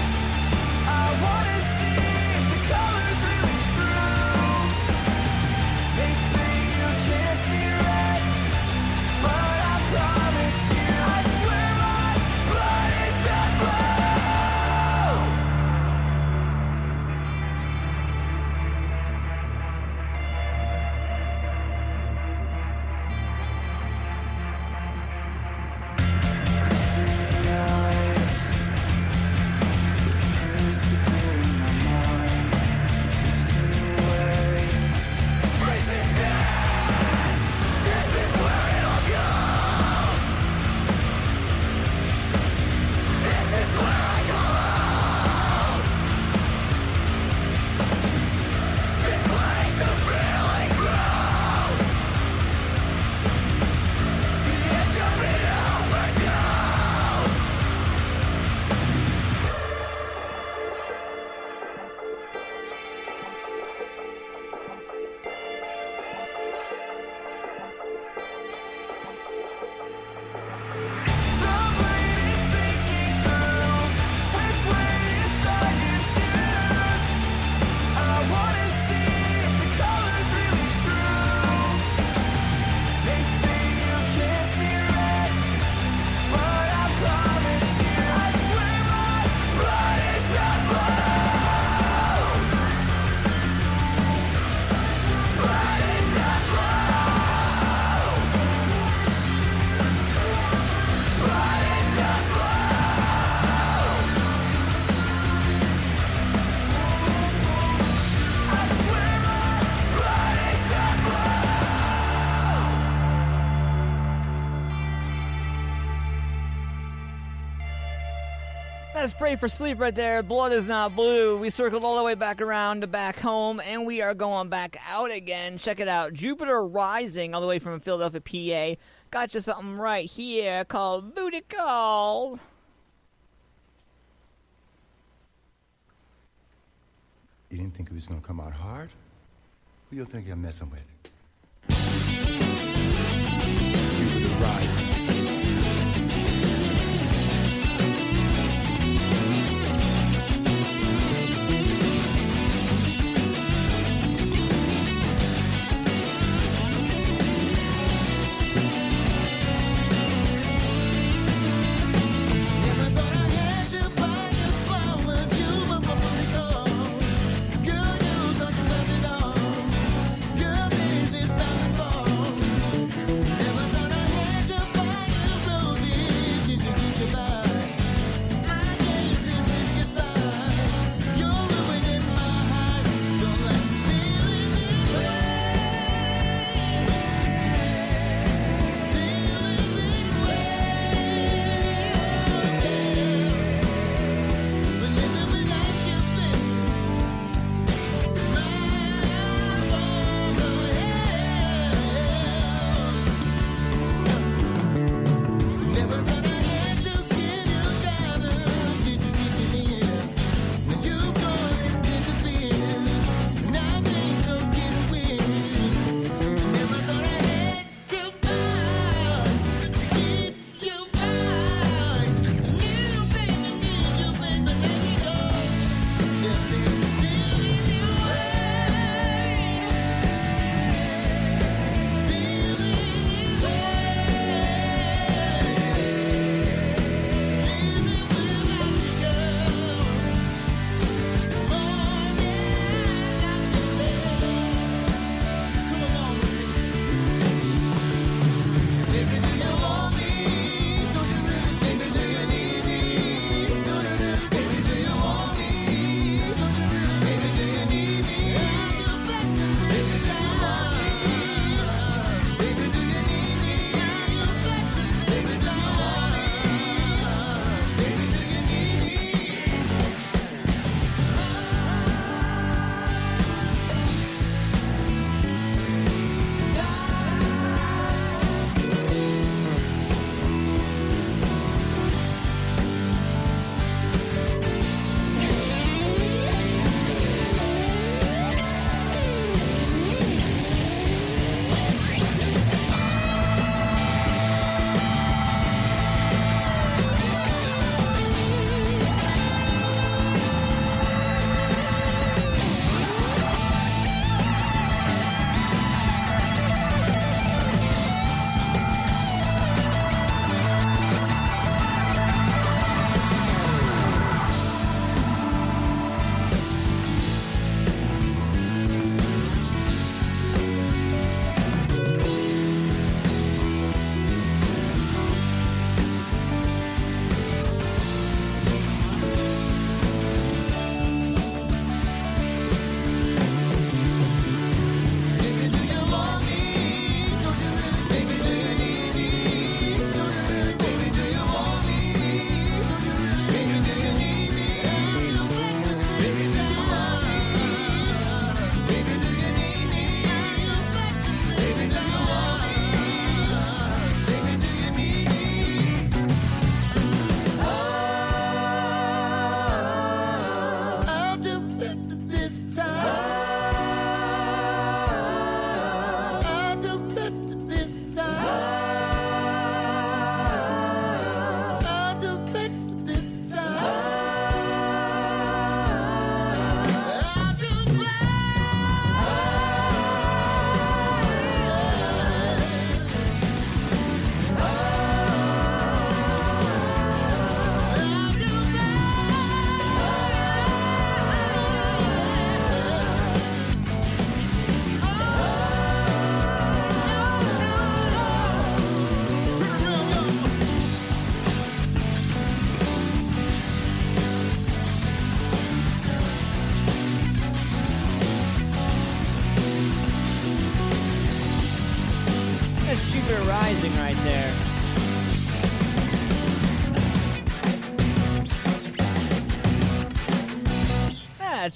I wanna see if the color's really true. They say you can't see red, but I promise you, I swear my blood is not blue. Crossing eyes, with twisted in my mind, drifting away. Resistant, this is where it all goes. This is where I go out. This place of feeling grows. The edge of it overdose. The blade is sinking through. Which way inside you choose? I wanna see if the color's really true. They say you can't see red, but I promise you, I swear my blood is not blue. Blood is not blue. Blood is not blue. I swear my blood is not That's Pray for Sleep right there. Blood is not blue. We circled all the way back around to back home, and we are going back out again. Check it out. Jupiter Rising, all the way from Philadelphia, PA. Got you something right here called Booty Call. You didn't think it was gonna come out hard? Who you think you're messing with? Jupiter Rising. Girl, this is bound to fall. Never thought I had to buy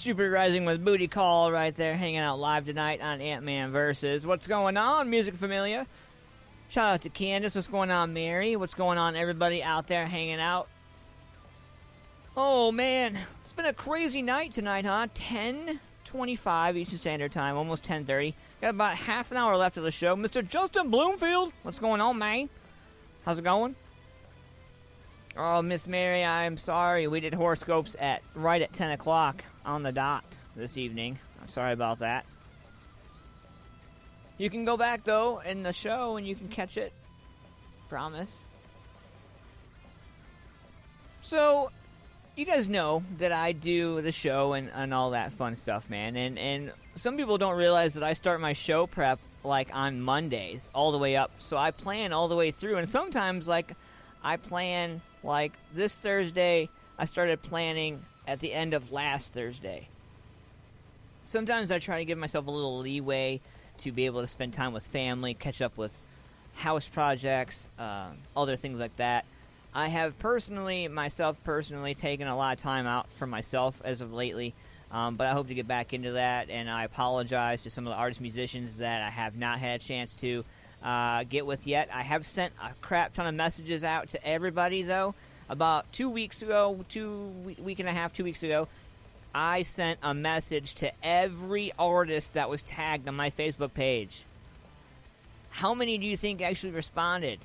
Super Rising with Booty Call right there, hanging out live tonight on Ant-Man Versus. What's going on, Music Familia? Shout out to Candace. What's going on, Mary? What's going on, everybody out there hanging out? Oh, man. It's been a crazy night tonight, huh? 10:25 Eastern Standard Time, almost 10:30. Got about half an hour left of the show. Mr. Justin Bloomfield, what's going on, man? How's it going? Oh, Miss Mary, I'm sorry. We did horoscopes right at 10 o'clock on the dot this evening. I'm sorry about that. You can go back, though, in the show, and you can catch it. Promise. So, you guys know that I do the show and all that fun stuff, man. And some people don't realize that I start my show prep, like, on Mondays all the way up. So I plan all the way through. And sometimes, like, I plan, like, this Thursday, I started planning at the end of last Thursday. Sometimes I try to give myself a little leeway to be able to spend time with family, catch up with house projects, other things like that. I have myself personally, taken a lot of time out for myself as of lately, but I hope to get back into that, and I apologize to some of the artists, musicians that I have not had a chance to get with yet. I have sent a crap ton of messages out to everybody, though. About 2 weeks ago, 2 weeks ago, I sent a message to every artist that was tagged on my Facebook page. How many do you think actually responded?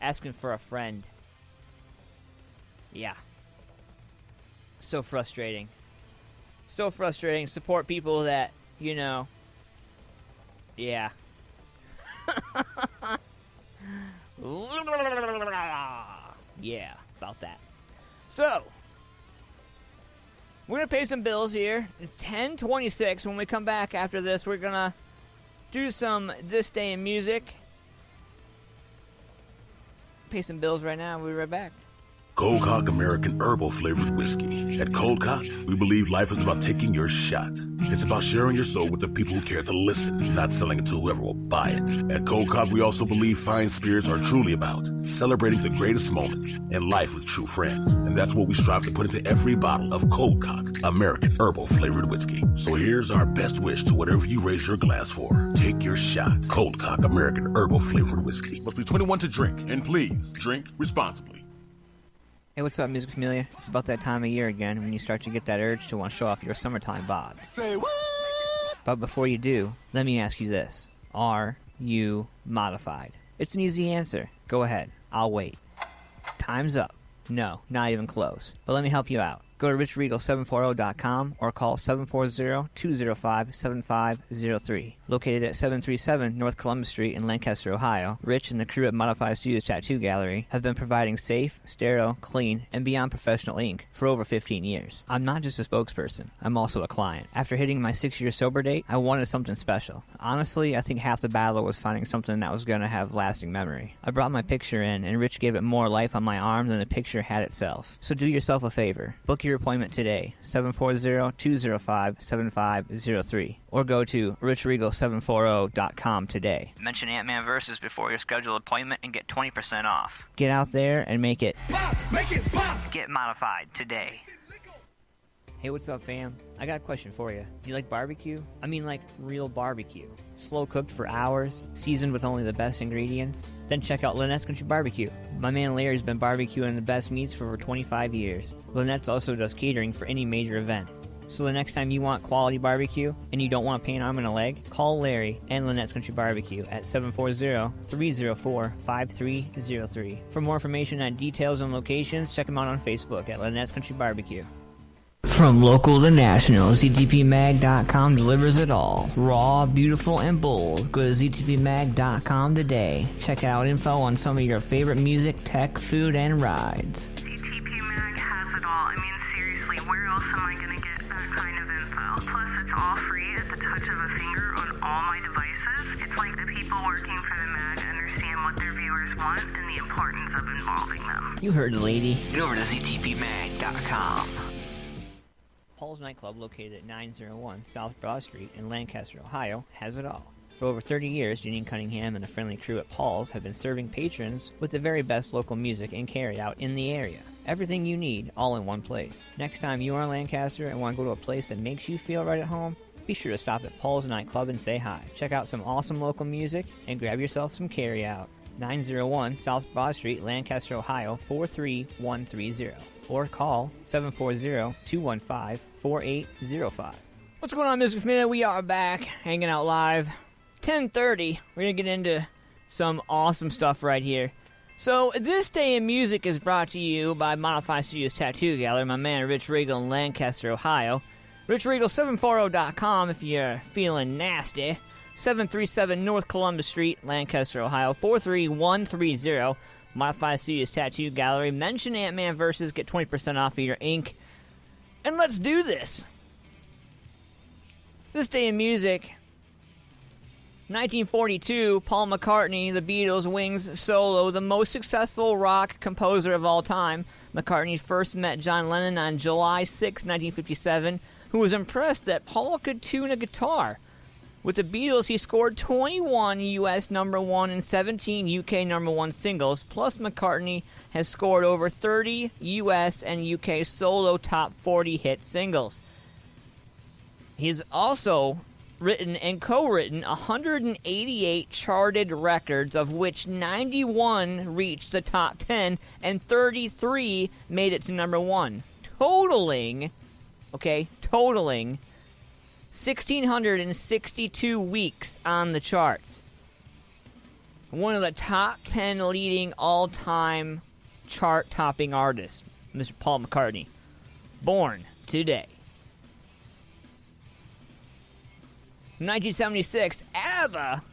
Asking for a friend. Yeah. So frustrating. So frustrating. Support people that, you know. Yeah. Yeah, about that. So, we're going to pay some bills here. It's 10:26. When we come back after this, we're going to do some This Day in Music. Pay some bills right now. We'll be right back. Cold Cock American Herbal Flavored Whiskey. At Cold Cock, we believe life is about taking your shot. It's about sharing your soul with the people who care to listen, not selling it to whoever will buy it. At Cold Cock, we also believe fine spirits are truly about celebrating the greatest moments in life with true friends. And that's what we strive to put into every bottle of Cold Cock American Herbal Flavored Whiskey. So here's our best wish to whatever you raise your glass for. Take your shot. Cold Cock American Herbal Flavored Whiskey. Must be 21 to drink. And please, drink responsibly. Hey, what's up, Music Familia? It's about that time of year again when you start to get that urge to want to show off your summertime bods. Say what? But before you do, let me ask you this. Are you modified? It's an easy answer. Go ahead. I'll wait. Time's up. No, not even close. But let me help you out. Go to richregal740.com or call 740-205-7503. Located at 737 North Columbus Street in Lancaster, Ohio, Rich and the crew at Modified Studios Tattoo Gallery have been providing safe, sterile, clean, and beyond professional ink for over 15 years. I'm not just a spokesperson. I'm also a client. After hitting my 6-year sober date, I wanted something special. Honestly, I think half the battle was finding something that was going to have lasting memory. I brought my picture in, and Rich gave it more life on my arm than the picture had itself. So do yourself a favor. Book your appointment today, 740-205-7503, or go to richregal740.com today. Mention Ant-Man Versus before your scheduled appointment and get 20% off. Get out there and make it pop, make it pop. Get modified today. Hey, what's up, fam? I got a question for you. Do you like barbecue? I mean, like real barbecue. Slow cooked for hours, seasoned with only the best ingredients? Then check out Lynettes Country BBQ. My man Larry's been barbecuing the best meats for over 25 years. Lynettes also does catering for any major event. So the next time you want quality barbecue and you don't want to pay an arm and a leg, call Larry and Lynettes Country BBQ at 740-304-5303. For more information on details and locations, check them out on Facebook at Lynettes Country BBQ. From local to national, ZTPMag.com delivers it all. Raw, beautiful, and bold. Go to ZTPMag.com today. Check out info on some of your favorite music, tech, food, and rides. ZTP Mag has it all. I mean, seriously, where else am I going to get that kind of info? Plus, it's all free at the touch of a finger on all my devices. It's like the people working for the mag understand what their viewers want and the importance of involving them. You heard the lady. Get over to ZTPMag.com. Paul's Nightclub, located at 901 South Broad Street in Lancaster, Ohio, has it all. For over 30 years, Janine Cunningham and a friendly crew at Paul's have been serving patrons with the very best local music and carry-out in the area. Everything you need, all in one place. Next time you are in Lancaster and want to go to a place that makes you feel right at home, be sure to stop at Paul's Nightclub and say hi. Check out some awesome local music and grab yourself some carry-out. 901 South Broad Street, Lancaster, Ohio, 43130. Or call 740-215-4805. What's going on, Music Familia? We are back, hanging out live. 10:30. We're going to get into some awesome stuff right here. So, this day in music is brought to you by Modify Studios Tattoo Gallery, my man Rich Regal in Lancaster, Ohio. RichRegal740.com if you're feeling nasty. 737 North Columbus Street, Lancaster, Ohio, 43130. Modify Studios Tattoo Gallery. Mention AntmanVs, get 20% off of your ink. And let's do this. This day in music, 1942, Paul McCartney, the Beatles, Wings solo, the most successful rock composer of all time. McCartney first met John Lennon on July 6, 1957, who was impressed that Paul could tune a guitar. With the Beatles, he scored 21 U.S. number 1 and 17 U.K. number 1 singles, plus McCartney has scored over 30 U.S. and U.K. solo top 40 hit singles. He's also written and co-written 188 charted records, of which 91 reached the top 10 and 33 made it to number 1, totaling 1,662 weeks on the charts. One of the top 10 leading all-time chart-topping artists, Mr. Paul McCartney, born today. 1976, ABBA.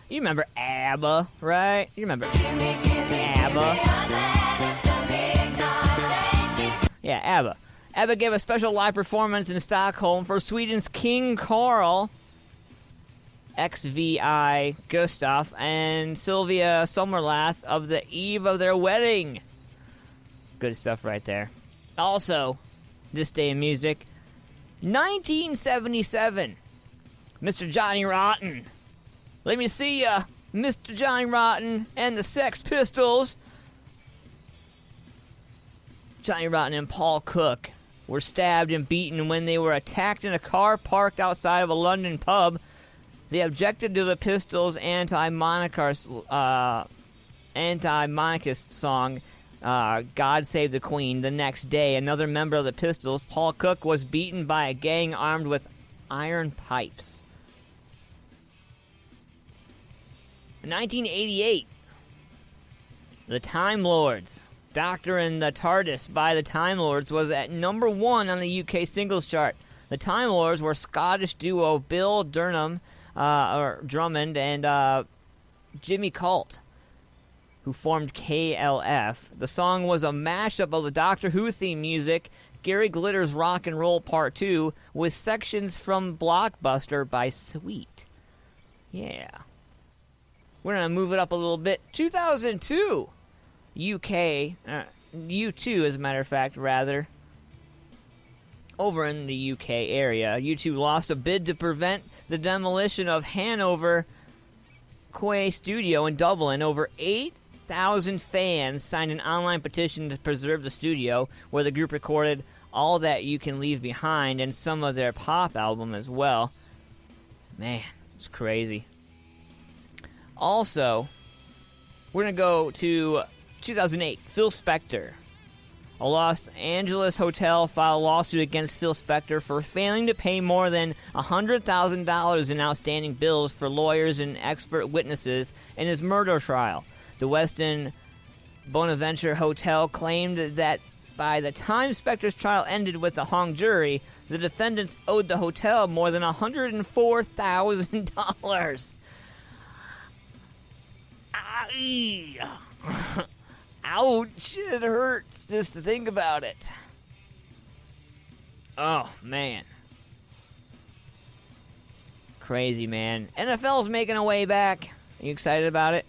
You remember ABBA, right? You remember ABBA? Yeah, ABBA. ABBA gave a special live performance in Stockholm for Sweden's King Carl, XVI Gustaf, and Sylvia Sommerlath of the eve of their wedding. Good stuff right there. Also, this day in music, 1977. Mr. Johnny Rotten. Let me see ya, Mr. Johnny Rotten and the Sex Pistols. Johnny Rotten and Paul Cook were stabbed and beaten when they were attacked in a car parked outside of a London pub. They objected to the Pistols' anti-monarchist song, God Save the Queen. The next day, another member of the Pistols, Paul Cook, was beaten by a gang armed with iron pipes. 1988, The Time Lords. Doctor and the TARDIS by the Time Lords was at number 1 on the UK singles chart. The Time Lords were Scottish duo Bill Drummond and Jimmy Colt, who formed KLF. The song was a mashup of the Doctor Who theme music, Gary Glitter's Rock and Roll Part 2, with sections from Blockbuster by Sweet. Yeah. We're going to move it up a little bit. 2002, UK, U2 as a matter of fact, rather. Over in the UK area, U2 lost a bid to prevent the demolition of Hanover Quay Studio in Dublin. Over 8,000 fans signed an online petition to preserve the studio, where the group recorded All That You Can Leave Behind and some of their pop album as well. Man, it's crazy. Also, we're going to go to 2008, Phil Spector. A Los Angeles hotel filed a lawsuit against Phil Spector for failing to pay more than $100,000 in outstanding bills for lawyers and expert witnesses in his murder trial. The Westin Bonaventure Hotel claimed that by the time Spector's trial ended with a hung jury, the defendants owed the hotel more than $104,000. Ouch, it hurts just to think about it. Oh, man. Crazy, man. NFL's making a way back. Are you excited about it?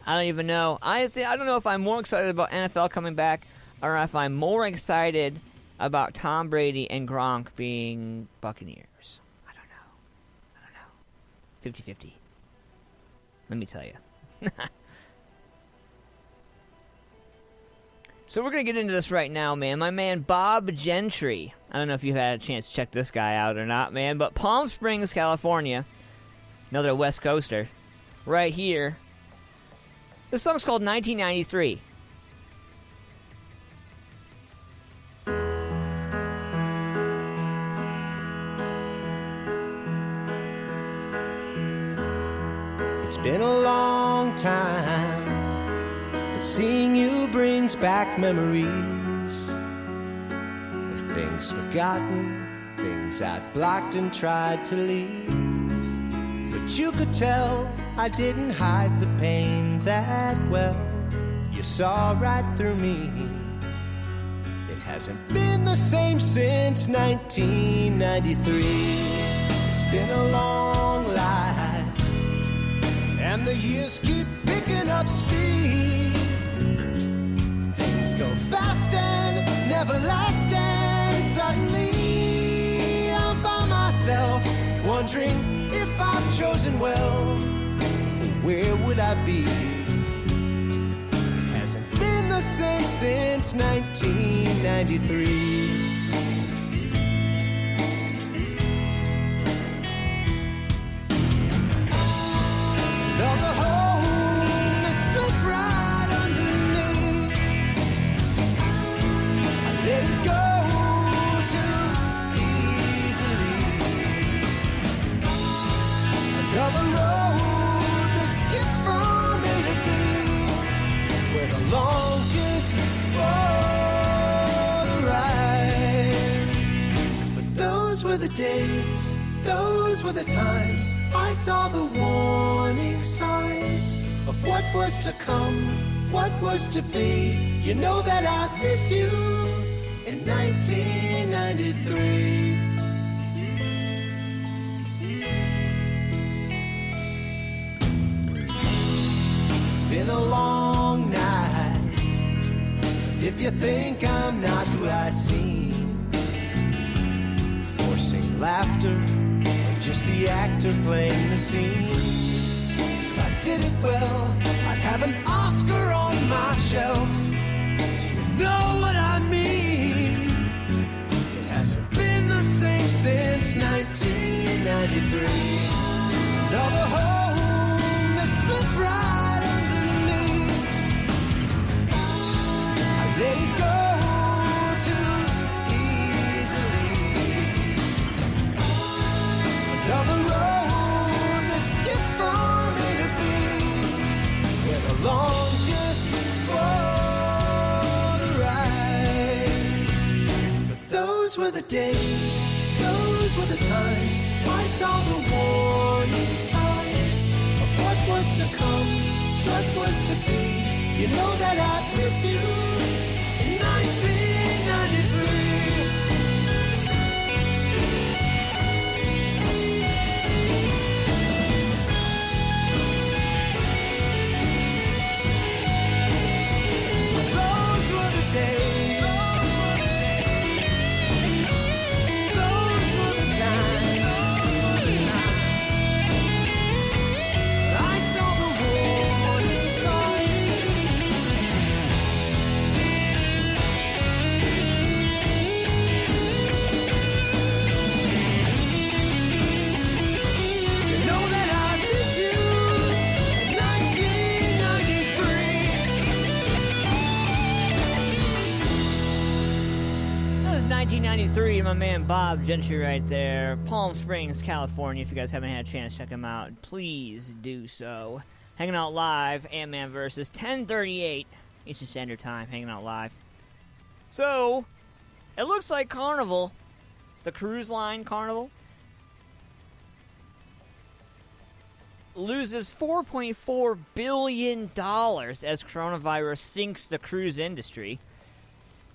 I don't even know. I don't know if I'm more excited about NFL coming back or if I'm more excited about Tom Brady and Gronk being Buccaneers. I don't know. 50-50. Let me tell you. So we're going to get into this right now, man. My man Bob Gentry. I don't know if you've had a chance to check this guy out or not, man, but Palm Springs, California, another West Coaster, right here. This song's called 1993. It's been a long time, but seeing you brings back memories of things forgotten, things I'd blocked and tried to leave. But you could tell I didn't hide the pain that well. You saw right through me. It hasn't been the same since 1993. It's been a long life, and the years keep picking up speed. Things go fast and never last, and suddenly I'm by myself, wondering if I've chosen well. Where would I be? It hasn't been the same since 1993. Another hole that slipped right underneath. I let it go too easily. Another road that skipped from A to B, where the long just for the ride. But those were the days, those were the times I saw the warning signs of what was to come, what was to be. You know that I miss you in 1993. It's been a long night, and if you think I'm not who I seem, forcing laughter, just the actor playing the scene. If I did it well, I'd have an Oscar on my shelf. Do you know what I mean? It hasn't been the same since 1993. Another hole that slipped right underneath. I let it go too easily. Another road that skipped from A to B, where the long just for the ride. But those were the days, those were the times I saw the warning signs of what was to come, what was to be. You know that I miss you in 1993. That was 1993, my man Bob Gentry right there. Palm Springs, California. If you guys haven't had a chance to check him out, please do so. Hanging out live, Ant-Man versus 10:38 Eastern Standard Time, hanging out live. So, it looks like Carnival, the cruise line Carnival, loses $4.4 billion as coronavirus sinks the cruise industry.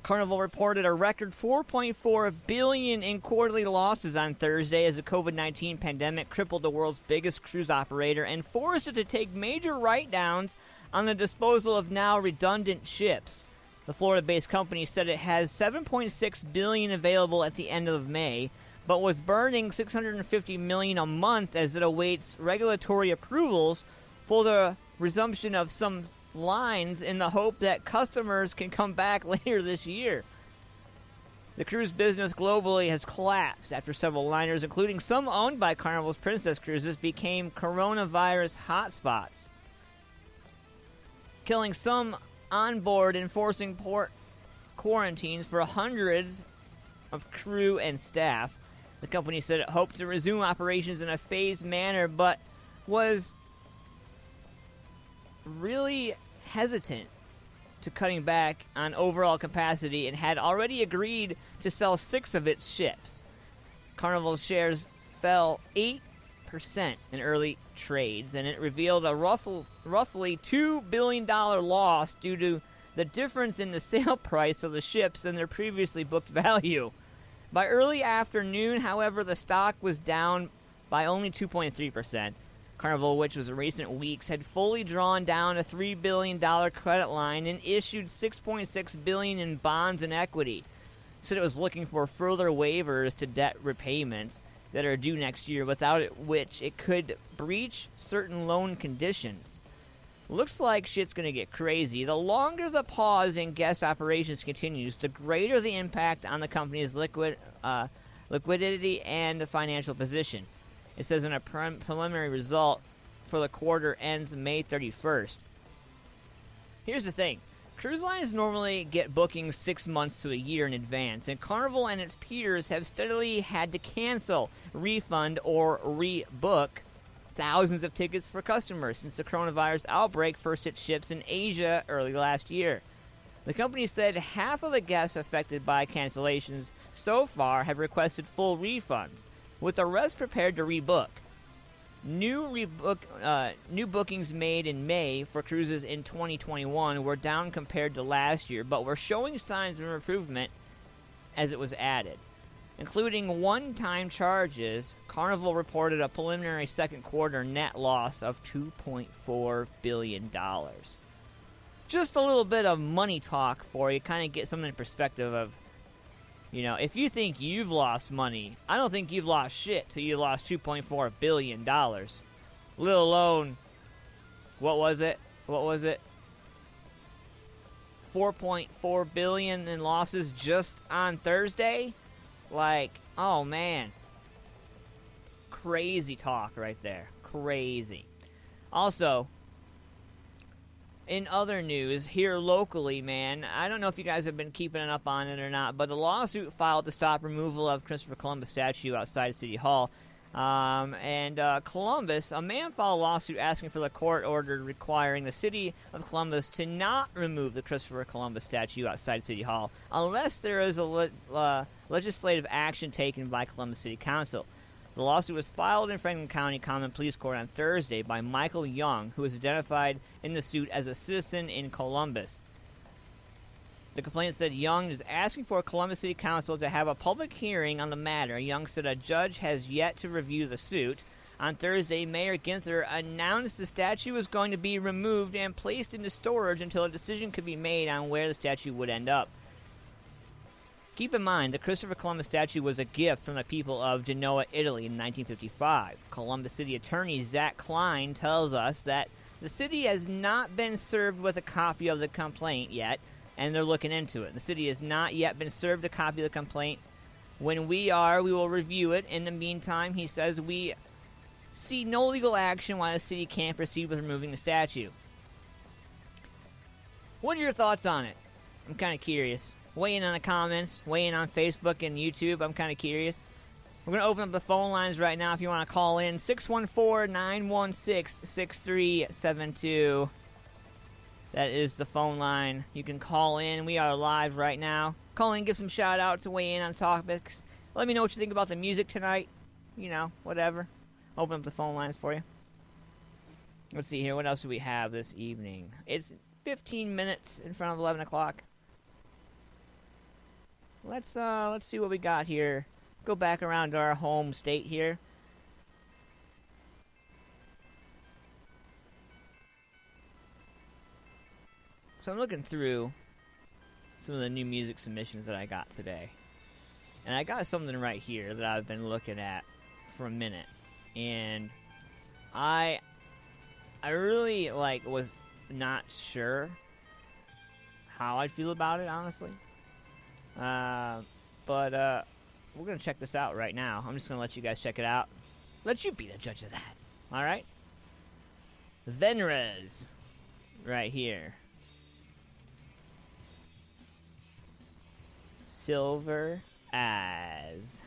Carnival reported a record $4.4 billion in quarterly losses on Thursday as the COVID-19 pandemic crippled the world's biggest cruise operator and forced it to take major write-downs on the disposal of now redundant ships. The Florida-based company said it has $7.6 billion available at the end of May, but was burning $650 million a month as it awaits regulatory approvals for the resumption of some lines in the hope that customers can come back later this year. The cruise business globally has collapsed after several liners, including some owned by Carnival's Princess Cruises, became coronavirus hotspots, killing some on board and forcing port quarantines for hundreds of crew and staff. The company said it hoped to resume operations in a phased manner, but was really hesitant to cutting back on overall capacity and had already agreed to sell 6 of its ships. Carnival's shares fell 8% in early trades, and it revealed a roughly $2 billion loss due to the difference in the sale price of the ships and their previously booked value. By early afternoon, however, the stock was down by only 2.3%. Carnival, which was in recent weeks, had fully drawn down a $3 billion credit line and issued $6.6 billion in bonds and equity. Said it was looking for further waivers to debt repayments that are due next year, without which it could breach certain loan conditions. Looks like shit's going to get crazy. The longer the pause in guest operations continues, the greater the impact on the company's liquidity and financial position. It says in a preliminary result for the quarter ends May 31st. Here's the thing. Cruise lines normally get bookings 6 months to a year in advance, and Carnival and its peers have steadily had to cancel, refund, or rebook thousands of tickets for customers since the coronavirus outbreak first hit ships in Asia early last year. The company said half of the guests affected by cancellations so far have requested full refunds, with the rest prepared to rebook. New bookings made in May for cruises in 2021 were down compared to last year, but were showing signs of improvement as it was added. Including one-time charges, Carnival reported a preliminary second quarter net loss of $2.4 billion. Just a little bit of money talk for you, kind of get something in perspective of, you know, if you think you've lost money, I don't think you've lost shit till you lost $2.4 billion. Let alone, what was it? 4.4 billion in losses just on Thursday? Like, oh man. Crazy talk right there. Crazy. Also, in other news, here locally, man, I don't know if you guys have been keeping up on it or not, but the lawsuit filed to stop removal of Christopher Columbus statue outside City Hall. Columbus, a man filed a lawsuit asking for the court order requiring the city of Columbus to not remove the Christopher Columbus statue outside City Hall unless there is a legislative action taken by Columbus City Council. The lawsuit was filed in Franklin County Common Pleas Court on Thursday by Michael Young, who is identified in the suit as a citizen in Columbus. The complaint said Young is asking for Columbus City Council to have a public hearing on the matter. Young said a judge has yet to review the suit. On Thursday, Mayor Ginther announced the statue was going to be removed and placed into storage until a decision could be made on where the statue would end up. Keep in mind, the Christopher Columbus statue was a gift from the people of Genoa, Italy in 1955. Columbus City Attorney Zach Klein tells us that the city has not been served with a copy of the complaint yet, and they're looking into it. The city has not yet been served a copy of the complaint. When we will review it. In the meantime, he says, we see no legal action why the city can't proceed with removing the statue. What are your thoughts on it? I'm kind of curious. Weigh in on the comments, weigh in on Facebook and YouTube. I'm kind of curious. We're going to open up the phone lines right now if you want to call in. 614-916-6372. That is the phone line. You can call in. We are live right now. Call in, give some shout-outs, weigh in on topics. Let me know what you think about the music tonight. You know, whatever. Open up the phone lines for you. Let's see here. What else do we have this evening? It's 15 minutes in front of 11 o'clock. Let's see what we got here. Go back around to our home state here. So I'm looking through some of the new music submissions that I got today. And I got something right here that I've been looking at for a minute. And I I really was not sure how I'd feel about it, honestly. But we're gonna check this out right now. I'm just gonna let you guys check it out. Let you be the judge of that. All right. Venres, right here. Silver as.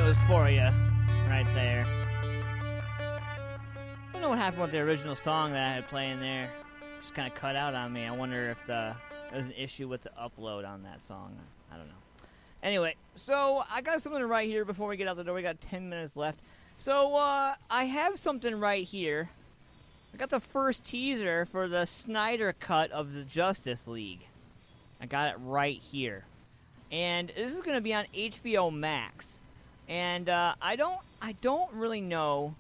was for you, right there. I don't know what happened with the original song that I had playing there. Just kind of cut out on me. I wonder if there was an issue with the upload on that song. I don't know. Anyway, so I got something right here before we get out the door. We got 10 minutes left. So I have something right here. I got the first teaser for the Snyder cut of the Justice League. I got it right here. And this is going to be on HBO Max. And I don't really know,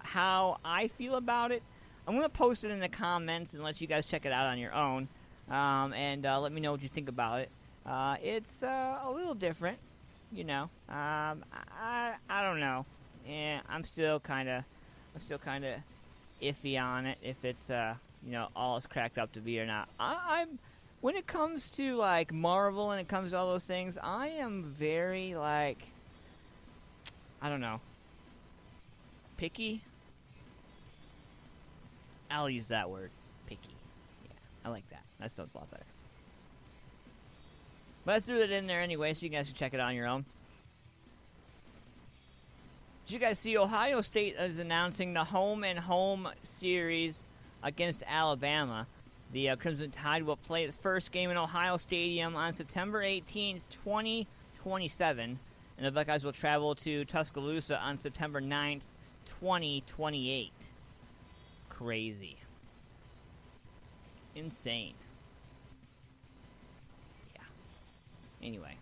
how I feel about it. I'm going to post it in the comments and let you guys check it out on your own. And let me know what you think about it. It's a little different, I don't know. I'm still kind of iffy on it if it's all it's cracked up to be or not. I'm when it comes to like Marvel and it comes to all those things, I am very I don't know, picky. I'll use that word, picky. Yeah, I like that. That sounds a lot better. But I threw it in there anyway, so you guys can check it out on your own. Did you guys see Ohio State is announcing the home series against Alabama? The Crimson Tide will play its first game in Ohio Stadium on September 18th, 2027. And the Buckeyes will travel to Tuscaloosa on September 9th, 2028. Crazy. Insane. Yeah. Anyway.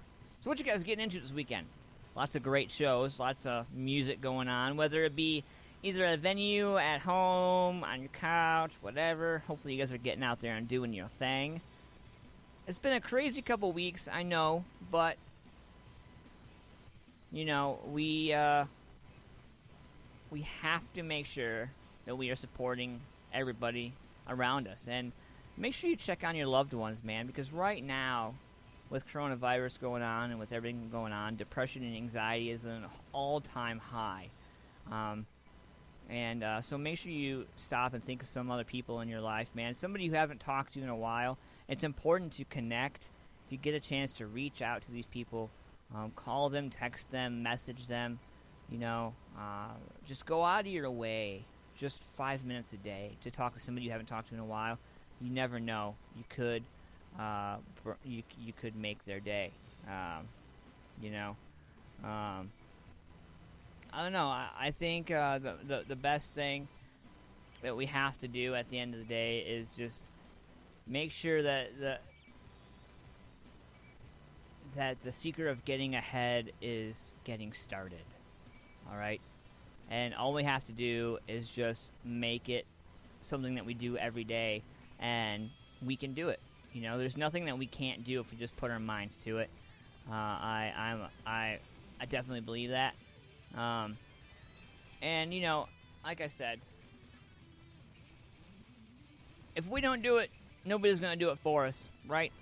So what you guys getting into this weekend? Lots of great shows, lots of music going on, whether it be either at a venue, at home, on your couch, whatever. Hopefully you guys are getting out there and doing your thing. It's been a crazy couple weeks, I know, but, we have to make sure that we are supporting everybody around us. And make sure you check on your loved ones, man, because right now, with coronavirus going on and with everything going on, depression and anxiety is an all-time high. So make sure you stop and think of some other people in your life, man. Somebody you haven't talked to in a while. It's important to connect. If you get a chance to reach out to these people, call them, text them, message them, just go out of your way, just 5 minutes a day, to talk to somebody you haven't talked to in a while. You never know. You could make their day. I don't know. I think the best thing that we have to do at the end of the day is just make sure that the secret of getting ahead is getting started. All right? And all we have to do is just make it something that we do every day, and we can do it. There's nothing that we can't do if we just put our minds to it. I definitely believe that. Like I said, if we don't do it, nobody's going to do it for us, right?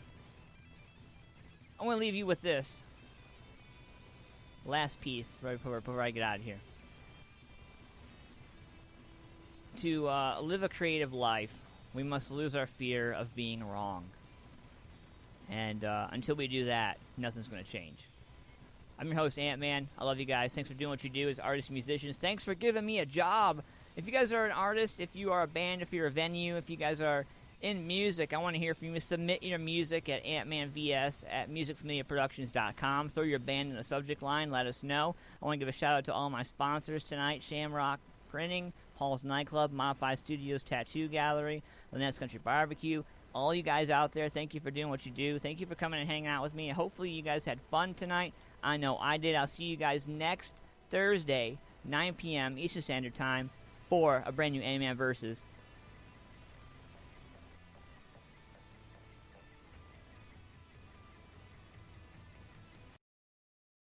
I want to leave you with this last piece before I get out of here. To live a creative life, we must lose our fear of being wrong. And until we do that, nothing's going to change. I'm your host, Ant-Man. I love you guys. Thanks for doing what you do as artists and musicians. Thanks for giving me a job. If you guys are an artist, if you are a band, if you're a venue, if you guys are in music, I want to hear from you. Submit your music at AntmanVs at musicfamiliaproductions.com. Throw your band in the subject line. Let us know. I want to give a shout out to all my sponsors tonight: Shamrock Printing, Paul's Nightclub, Modify Studios Tattoo Gallery, Lynettes Country BBQ. All you guys out there, thank you for doing what you do. Thank you for coming and hanging out with me. Hopefully you guys had fun tonight. I know I did. I'll see you guys next Thursday, 9 p.m. Eastern Standard Time, for a brand new Antman Versus.